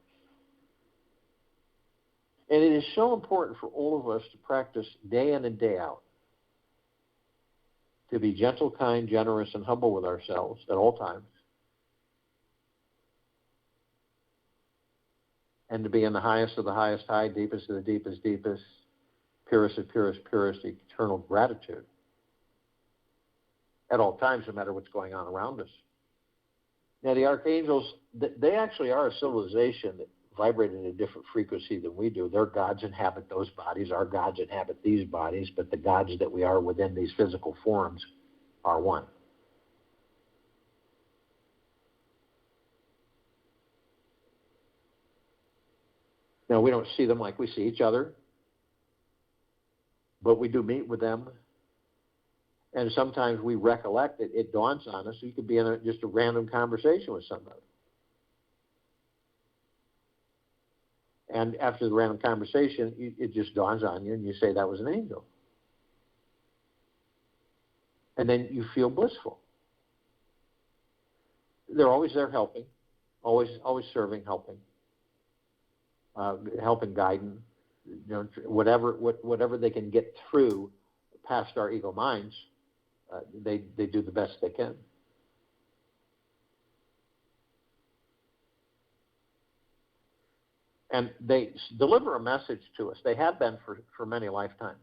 And it is so important for all of us to practice day in and day out, to be gentle, kind, generous, and humble with ourselves at all times, and to be in the highest of the highest high, deepest of the deepest deepest, purest of purest purest, eternal gratitude at all times, no matter what's going on around us. Now, the archangels, they actually are a civilization that vibrate at a different frequency than we do. Their gods inhabit those bodies. Our gods inhabit these bodies, but the gods that we are within these physical forms are one. Now, we don't see them like we see each other, but we do meet with them. And sometimes we recollect it. It dawns on us. You could be in just a random conversation with somebody. And after the random conversation, it just dawns on you, and you say, that was an angel. And then you feel blissful. They're always there helping, always serving, helping, helping, guiding, whatever they can get through past our ego minds, they do the best they can. And they deliver a message to us. They have been for many lifetimes.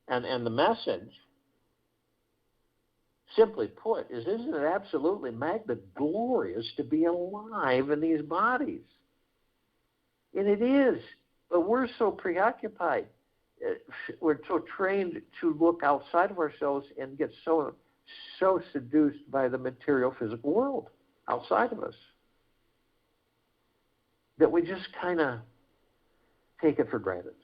And the message, simply put, is, isn't it absolutely magna-glorious to be alive in these bodies? And it is. But we're so preoccupied. We're so trained to look outside of ourselves and get so seduced by the material physical world outside of us that we just kind of take it for granted.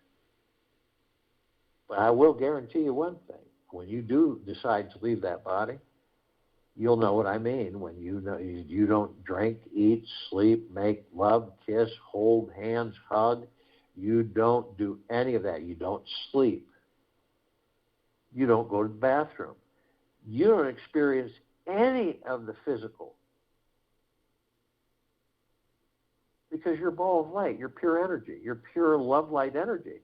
But I will guarantee you one thing. When you do decide to leave that body, you'll know what I mean. When you don't drink, eat, sleep, make love, kiss, hold hands, hug. You don't do any of that. You don't sleep. You don't go to the bathroom. You don't experience any of the physical. Because you're a ball of light. You're pure energy. You're pure love light energy.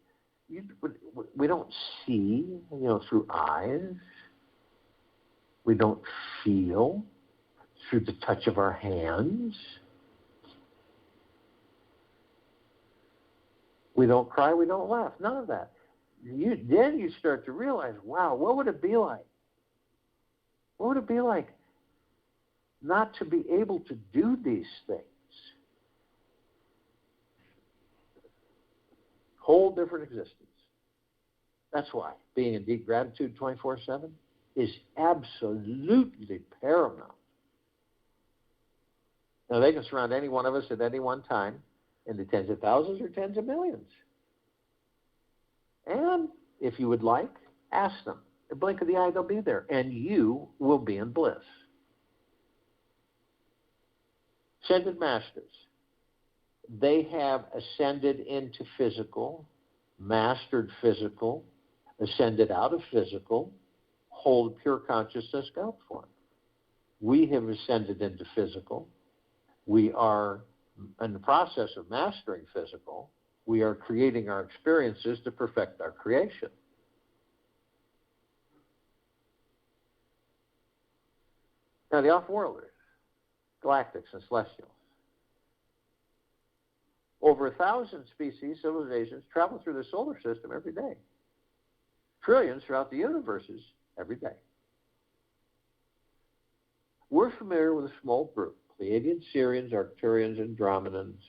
We don't see, through eyes. We don't feel through the touch of our hands. We don't cry, we don't laugh, none of that. Then you start to realize, wow, what would it be like? What would it be like not to be able to do these things? Whole different existence. That's why being in deep gratitude 24/7 is absolutely paramount. Now, they can surround any one of us at any one time in the tens of thousands or tens of millions. And if you would like, ask them. The blink of the eye, they'll be there, and you will be in bliss. Ascended masters, they have ascended into physical, mastered physical, ascended out of physical, hold pure consciousness God form. We have ascended into physical. We are in the process of mastering physical. We are creating our experiences to perfect our creation. Now, the off-worlders, galactics and celestials. Over 1,000 species, civilizations travel through the solar system every day. Trillions throughout the universes every day. We're familiar with a small group: Pleiadians, Sirians, Arcturians, Andromedans,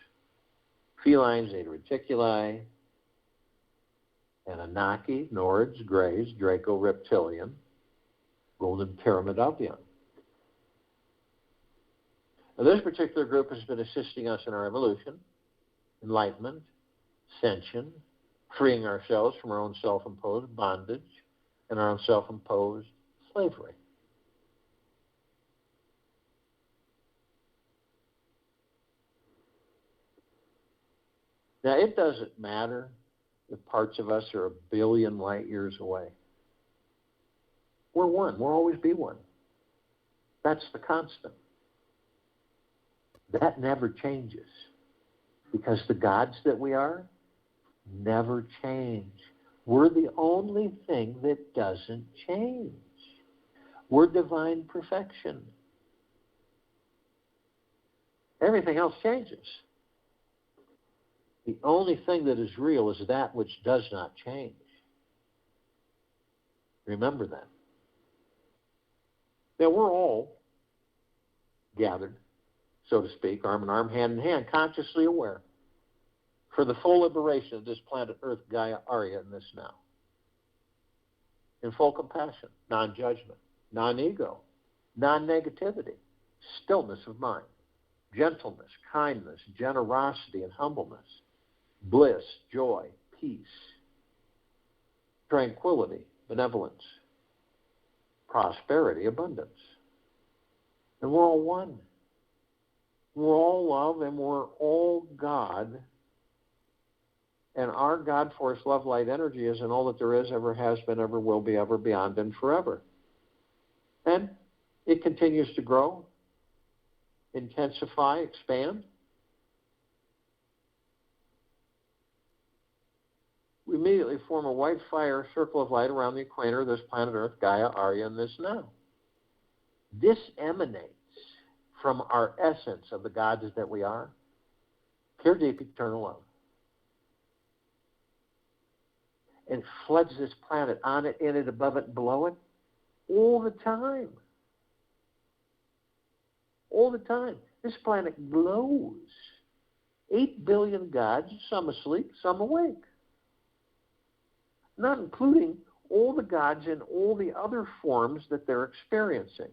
felines, Zeta Reticuli, Anunnaki, Nords, Greys, Draco Reptilian, Golden Pyramidopian. Now, this particular group has been assisting us in our evolution, enlightenment, ascension, freeing ourselves from our own self-imposed bondage and our own self-imposed slavery. Now, it doesn't matter if parts of us are a billion light years away. We're one. We'll always be one. That's the constant. That never changes, because the gods that we are never change. We're the only thing that doesn't change. We're divine perfection. Everything else changes. The only thing that is real is that which does not change. Remember that. Now, we're all gathered, so to speak, arm in arm, hand in hand, consciously aware, for the full liberation of this planet Earth, Gaia, Arya, in this now. In full compassion, non-judgment, non-ego, non-negativity, stillness of mind, gentleness, kindness, generosity, and humbleness, bliss, joy, peace, tranquility, benevolence, prosperity, abundance. And we're all one. We're all love and we're all God. And our God force, love, light, energy is in all that there is, ever has been, ever will be, ever beyond, and forever. And it continues to grow, intensify, expand. We immediately form a white fire circle of light around the equator of this planet Earth, Gaia, Arya, and this now. This emanates from our essence of the gods that we are, pure, deep, eternal love. And floods this planet, on it, in it, above it, and below it, all the time. All the time. This planet glows. 8 billion gods, some asleep, some awake. Not including all the gods in all the other forms that they're experiencing.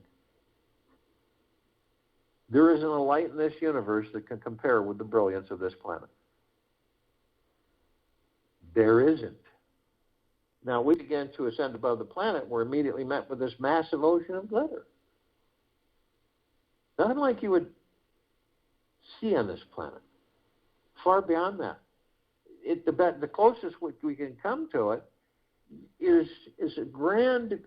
There isn't a light in this universe that can compare with the brilliance of this planet. There isn't. Now, we begin to ascend above the planet, we're immediately met with this massive ocean of glitter. Nothing like you would see on this planet. Far beyond that. The closest we can come to it is a grand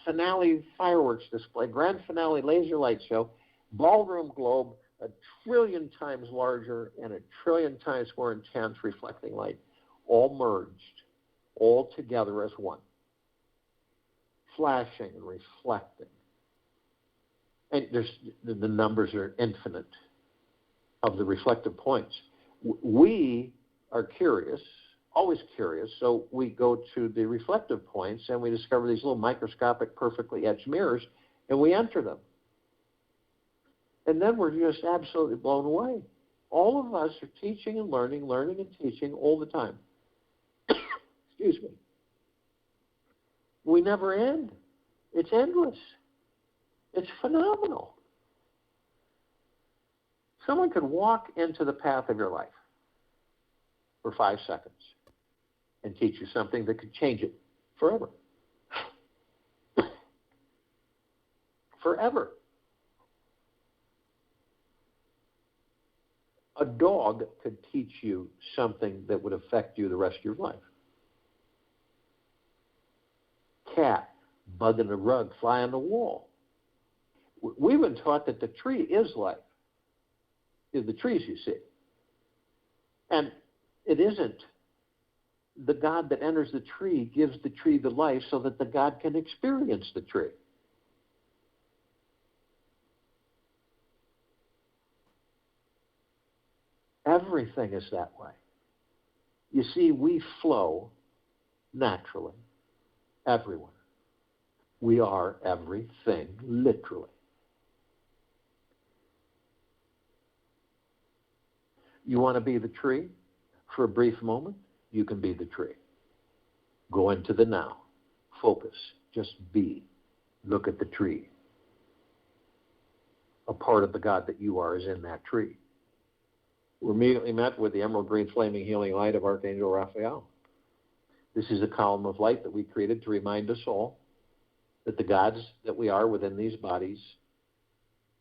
finale fireworks display, grand finale laser light show, ballroom globe, 1 trillion times larger and 1 trillion times more intense reflecting light, all merged, all together as one, flashing and reflecting. And the numbers are infinite of the reflective points. We are curious, always curious, so we go to the reflective points and we discover these little microscopic, perfectly etched mirrors, and we enter them. And then we're just absolutely blown away. All of us are teaching and learning and teaching all the time. Excuse me. We never end. It's endless. It's phenomenal. Someone could walk into the path of your life for 5 seconds and teach you something that could change it forever. Forever. A dog could teach you something that would affect you the rest of your life. Cat, bug in the rug, fly on the wall. We've been taught that the tree is life, is the trees you see. And it isn't. The God that enters the tree gives the tree the life so that the God can experience the tree. Everything is that way. You see, we flow naturally, everywhere. We are everything, literally. You want to be the tree for a brief moment? You can be the tree. Go into the now. Focus. Just be. Look at the tree. A part of the God that you are is in that tree. We're immediately met with the emerald green flaming healing light of Archangel Raphael. This is a column of light that we created to remind us all that the gods that we are within these bodies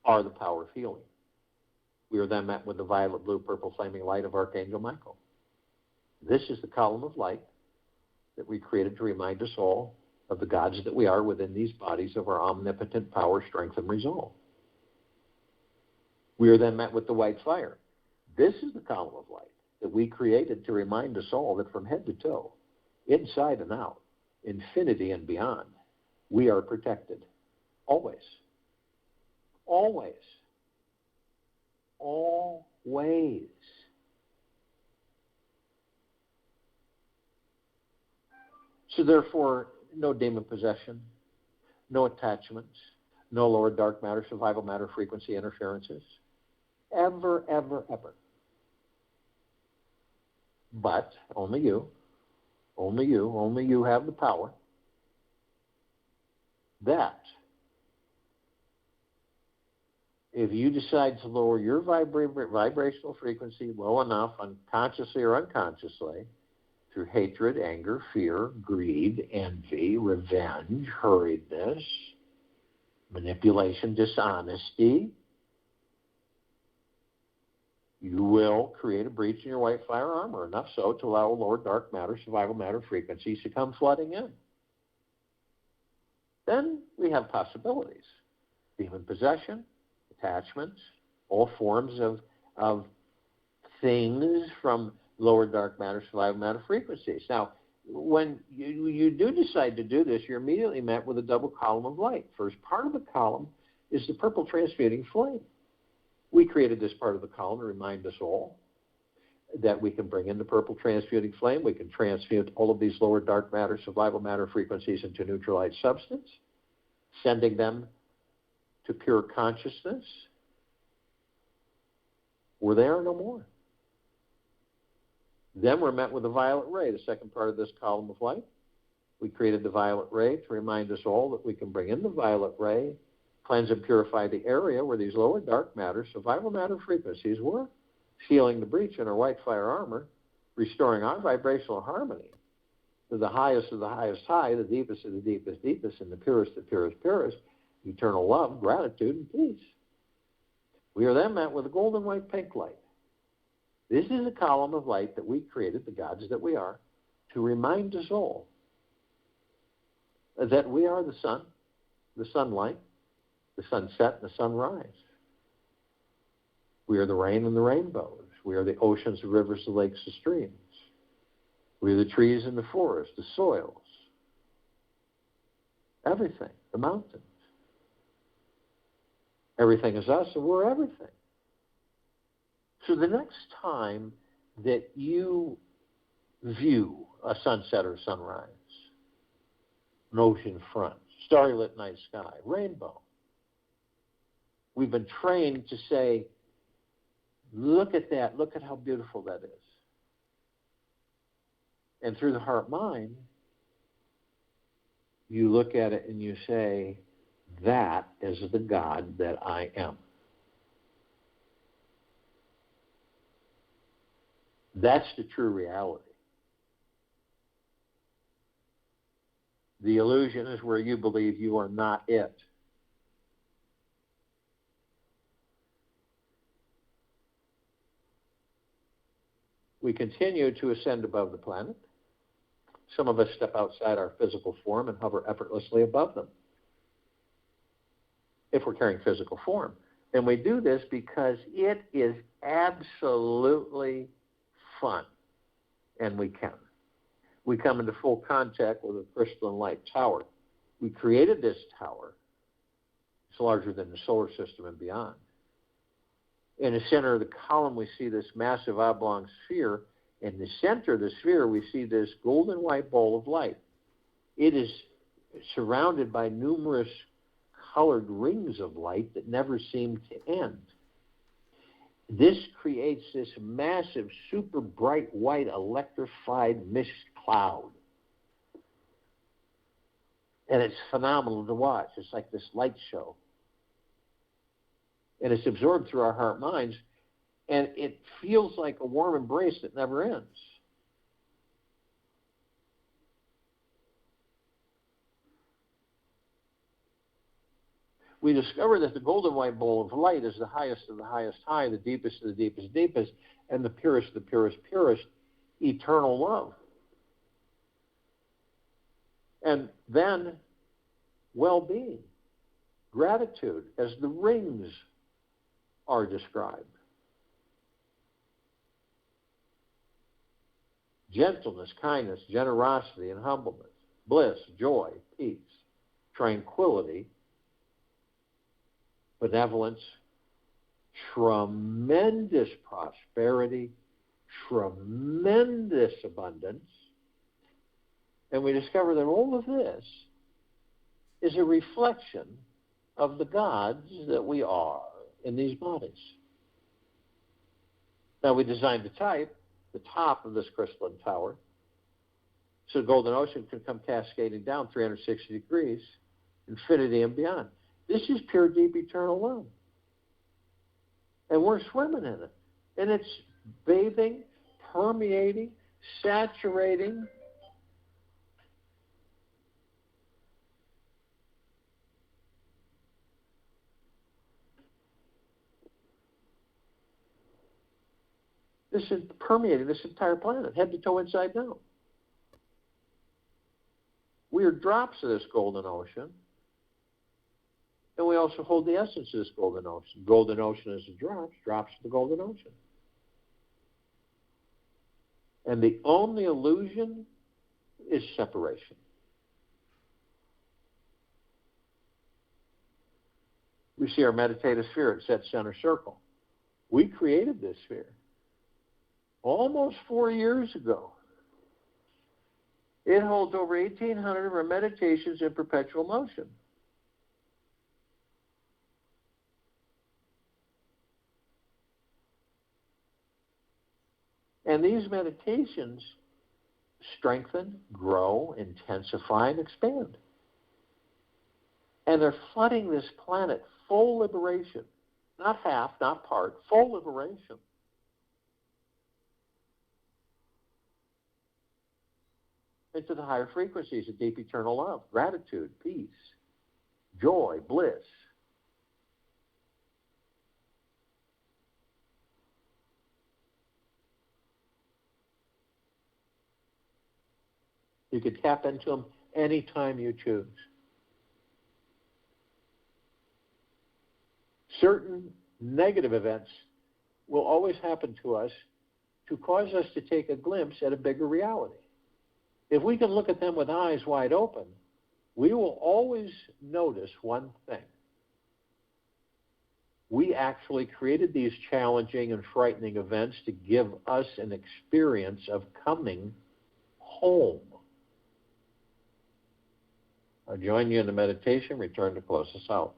are the power of healing. We are then met with the violet, blue, purple flaming light of Archangel Michael. This is the column of light that we created to remind us all of the gods that we are within these bodies of our omnipotent power, strength, and resolve. We are then met with the white fire. This is the column of light that we created to remind us all that from head to toe, inside and out, infinity and beyond, we are protected. Always. Always. Always. So therefore, no demon possession, no attachments, No lower dark matter, survival matter, frequency interferences. Ever, ever, ever. But only you have the power that if you decide to lower your vibrational frequency low enough, unconsciously or unconsciously, through hatred, anger, fear, greed, envy, revenge, hurriedness, manipulation, dishonesty, you will create a breach in your white fire armor, enough so to allow lower dark matter, survival matter frequencies to come flooding in. Then we have possibilities. Demon possession, attachments, all forms of things from lower dark matter, survival matter frequencies. Now, when you do decide to do this, you're immediately met with a double column of light. First part of the column is the purple transmuting flame. We created this part of the column to remind us all that we can bring in the purple transmuting flame. We can transmute all of these lower dark matter, survival matter frequencies into neutralized substance, sending them to pure consciousness, where they are no more. Then we're met with the violet ray, the second part of this column of light. We created the violet ray to remind us all that we can bring in the violet ray, cleanse and purify the area where these lower dark matter, survival matter frequencies were, sealing the breach in our white fire armor, restoring our vibrational harmony to the highest of the highest high, the deepest of the deepest deepest, and the purest of purest purest, eternal love, gratitude, and peace. We are then met with a golden white pink light. This is a column of light that we created, the gods that we are, to remind us all that we are the sun, the sunlight, the sunset, and the sunrise. We are the rain and the rainbows. We are the oceans, the rivers, the lakes, the streams. We are the trees and the forests, the soils, everything, the mountains. Everything is us, and we're everything. So the next time that you view a sunset or sunrise, an ocean front, starry-lit night sky, rainbow, we've been trained to say, look at that, look at how beautiful that is. And through the heart-mind, you look at it and you say, that is the God that I am. That's the true reality. The illusion is where you believe you are not it. We continue to ascend above the planet. Some of us step outside our physical form and hover effortlessly above them, if we're carrying physical form. And we do this because it is absolutely fun, and we can. We come into full contact with a crystalline light tower. We created this tower. It's larger than the solar system and beyond. In the center of the column, we see this massive oblong sphere. In the center of the sphere, we see this golden white ball of light. It is surrounded by numerous colored rings of light that never seem to end. This creates this massive, super bright white electrified mist cloud. And it's phenomenal to watch. It's like this light show. And it's absorbed through our heart minds, and it feels like a warm embrace that never ends. We discover that the golden white ball of light is the highest of the highest high, the deepest of the deepest deepest, and the purest of the purest purest, eternal love. And then well-being, gratitude, as the rings are described. Gentleness, kindness, generosity, and humbleness, bliss, joy, peace, tranquility, benevolence, tremendous prosperity, tremendous abundance. And we discover that all of this is a reflection of the gods that we are in these bodies. Now, we designed the type, the top of this crystalline tower, so the golden ocean can come cascading down 360 degrees, infinity and beyond. This is pure, deep, eternal love. And we're swimming in it. And it's bathing, permeating, saturating. This is permeating this entire planet, head to toe, inside out. We are drops of this golden ocean, and we also hold the essence of this golden ocean. Golden ocean is the drops of the golden ocean. And the only illusion is separation. We see our meditative sphere at set center circle. We created this sphere almost 4 years ago. It holds over 1,800 of our meditations in perpetual motion. And these meditations strengthen, grow, intensify, and expand. And they're flooding this planet, full liberation. Not half, not part, full liberation. Into the higher frequencies of deep eternal love, gratitude, peace, joy, bliss. You can tap into them anytime you choose. Certain negative events will always happen to us to cause us to take a glimpse at a bigger reality. If we can look at them with eyes wide open, we will always notice one thing. We actually created these challenging and frightening events to give us an experience of coming home. I'll join you in the meditation. Return to close us out.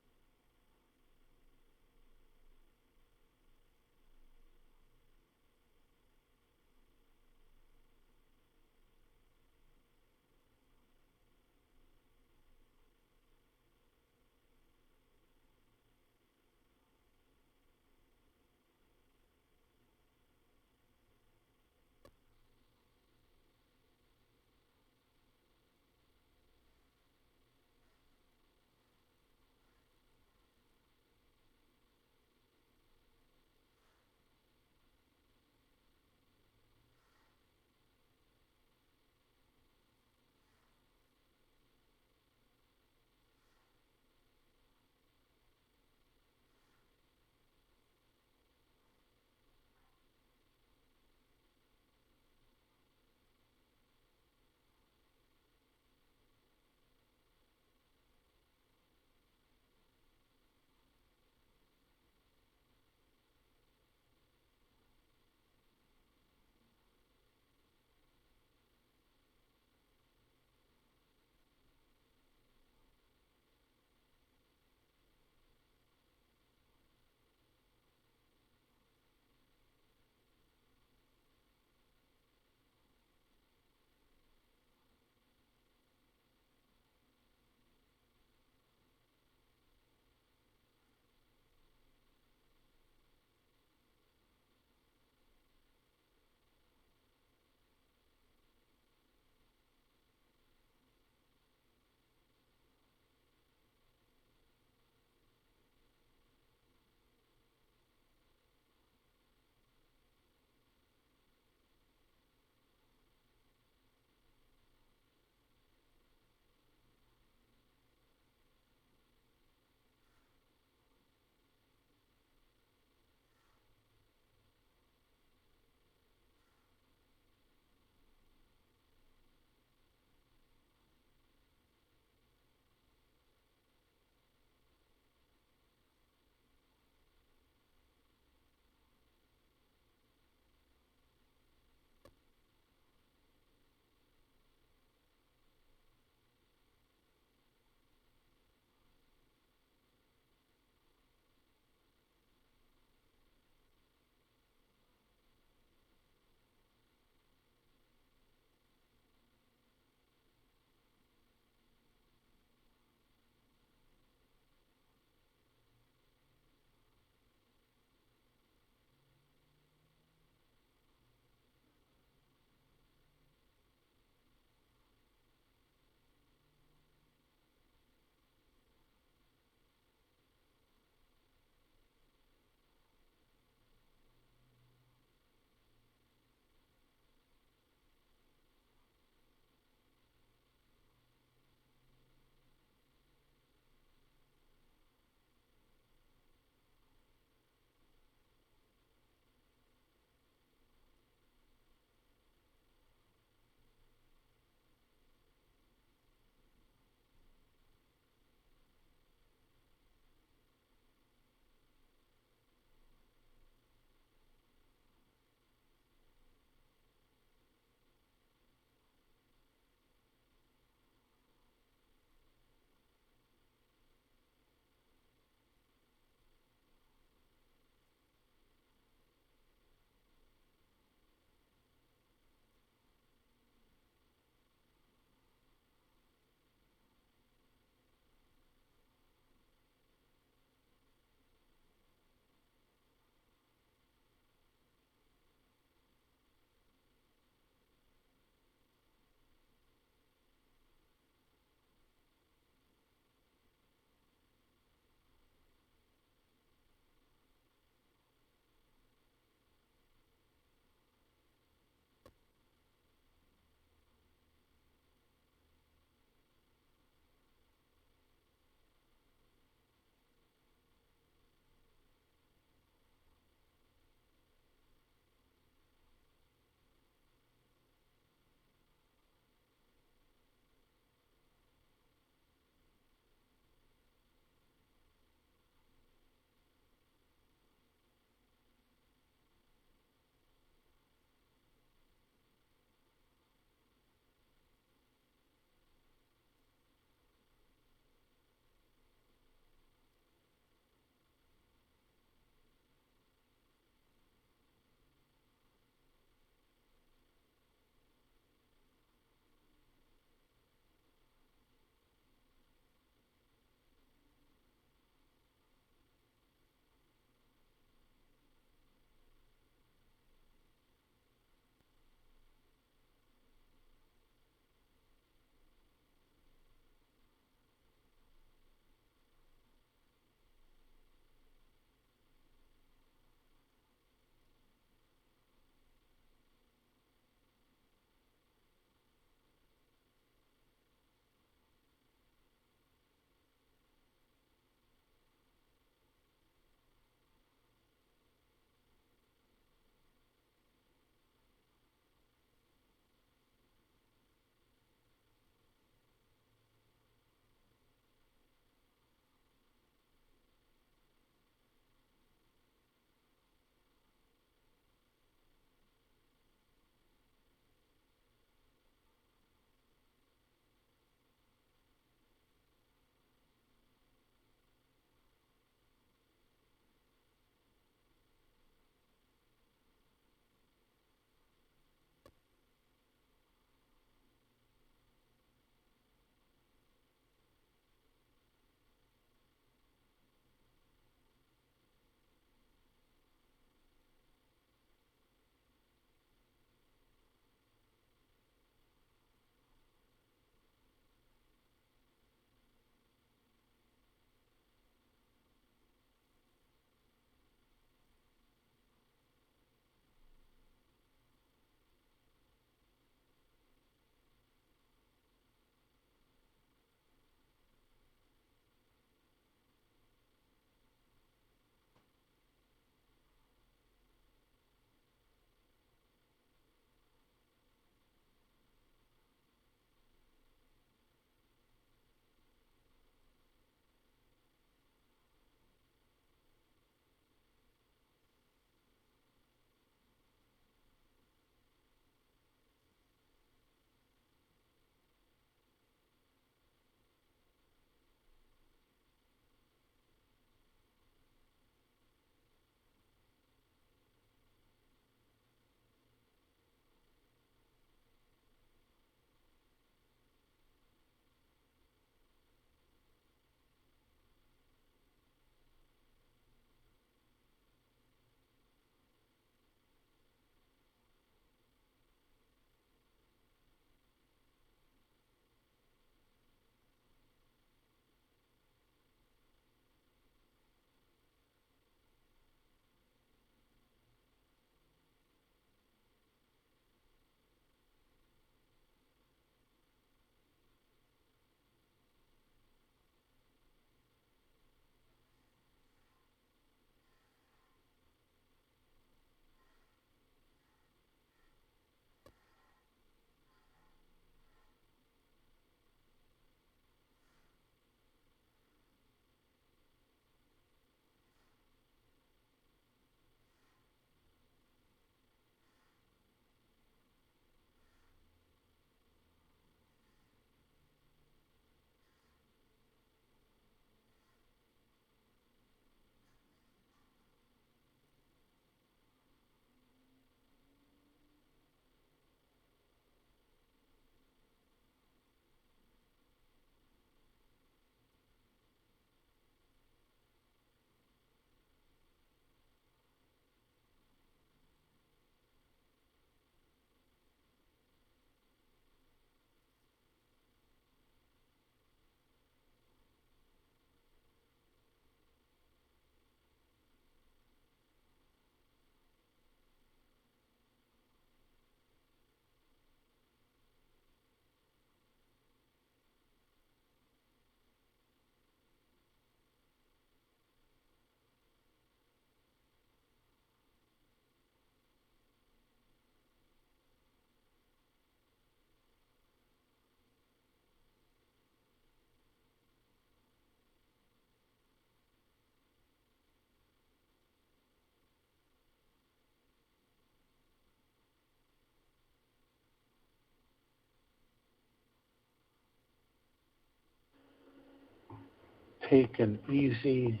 take an easy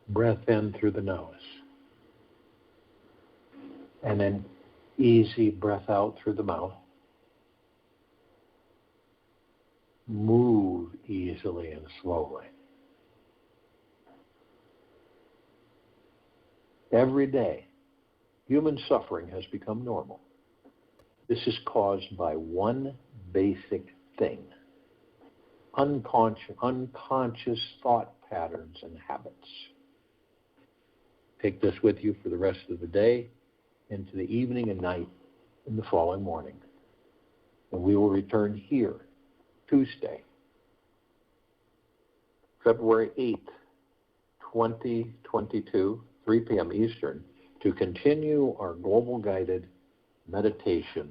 breath in through the nose, and an easy breath out through the mouth. Move easily and slowly. Every day, human suffering has become normal. This is caused by one basic thing: unconscious thought patterns and habits. Take this with you for the rest of the day, into the evening and night, and the following morning. And we will return here Tuesday, February 8th, 2022, 3 p.m. Eastern, to continue our global guided meditation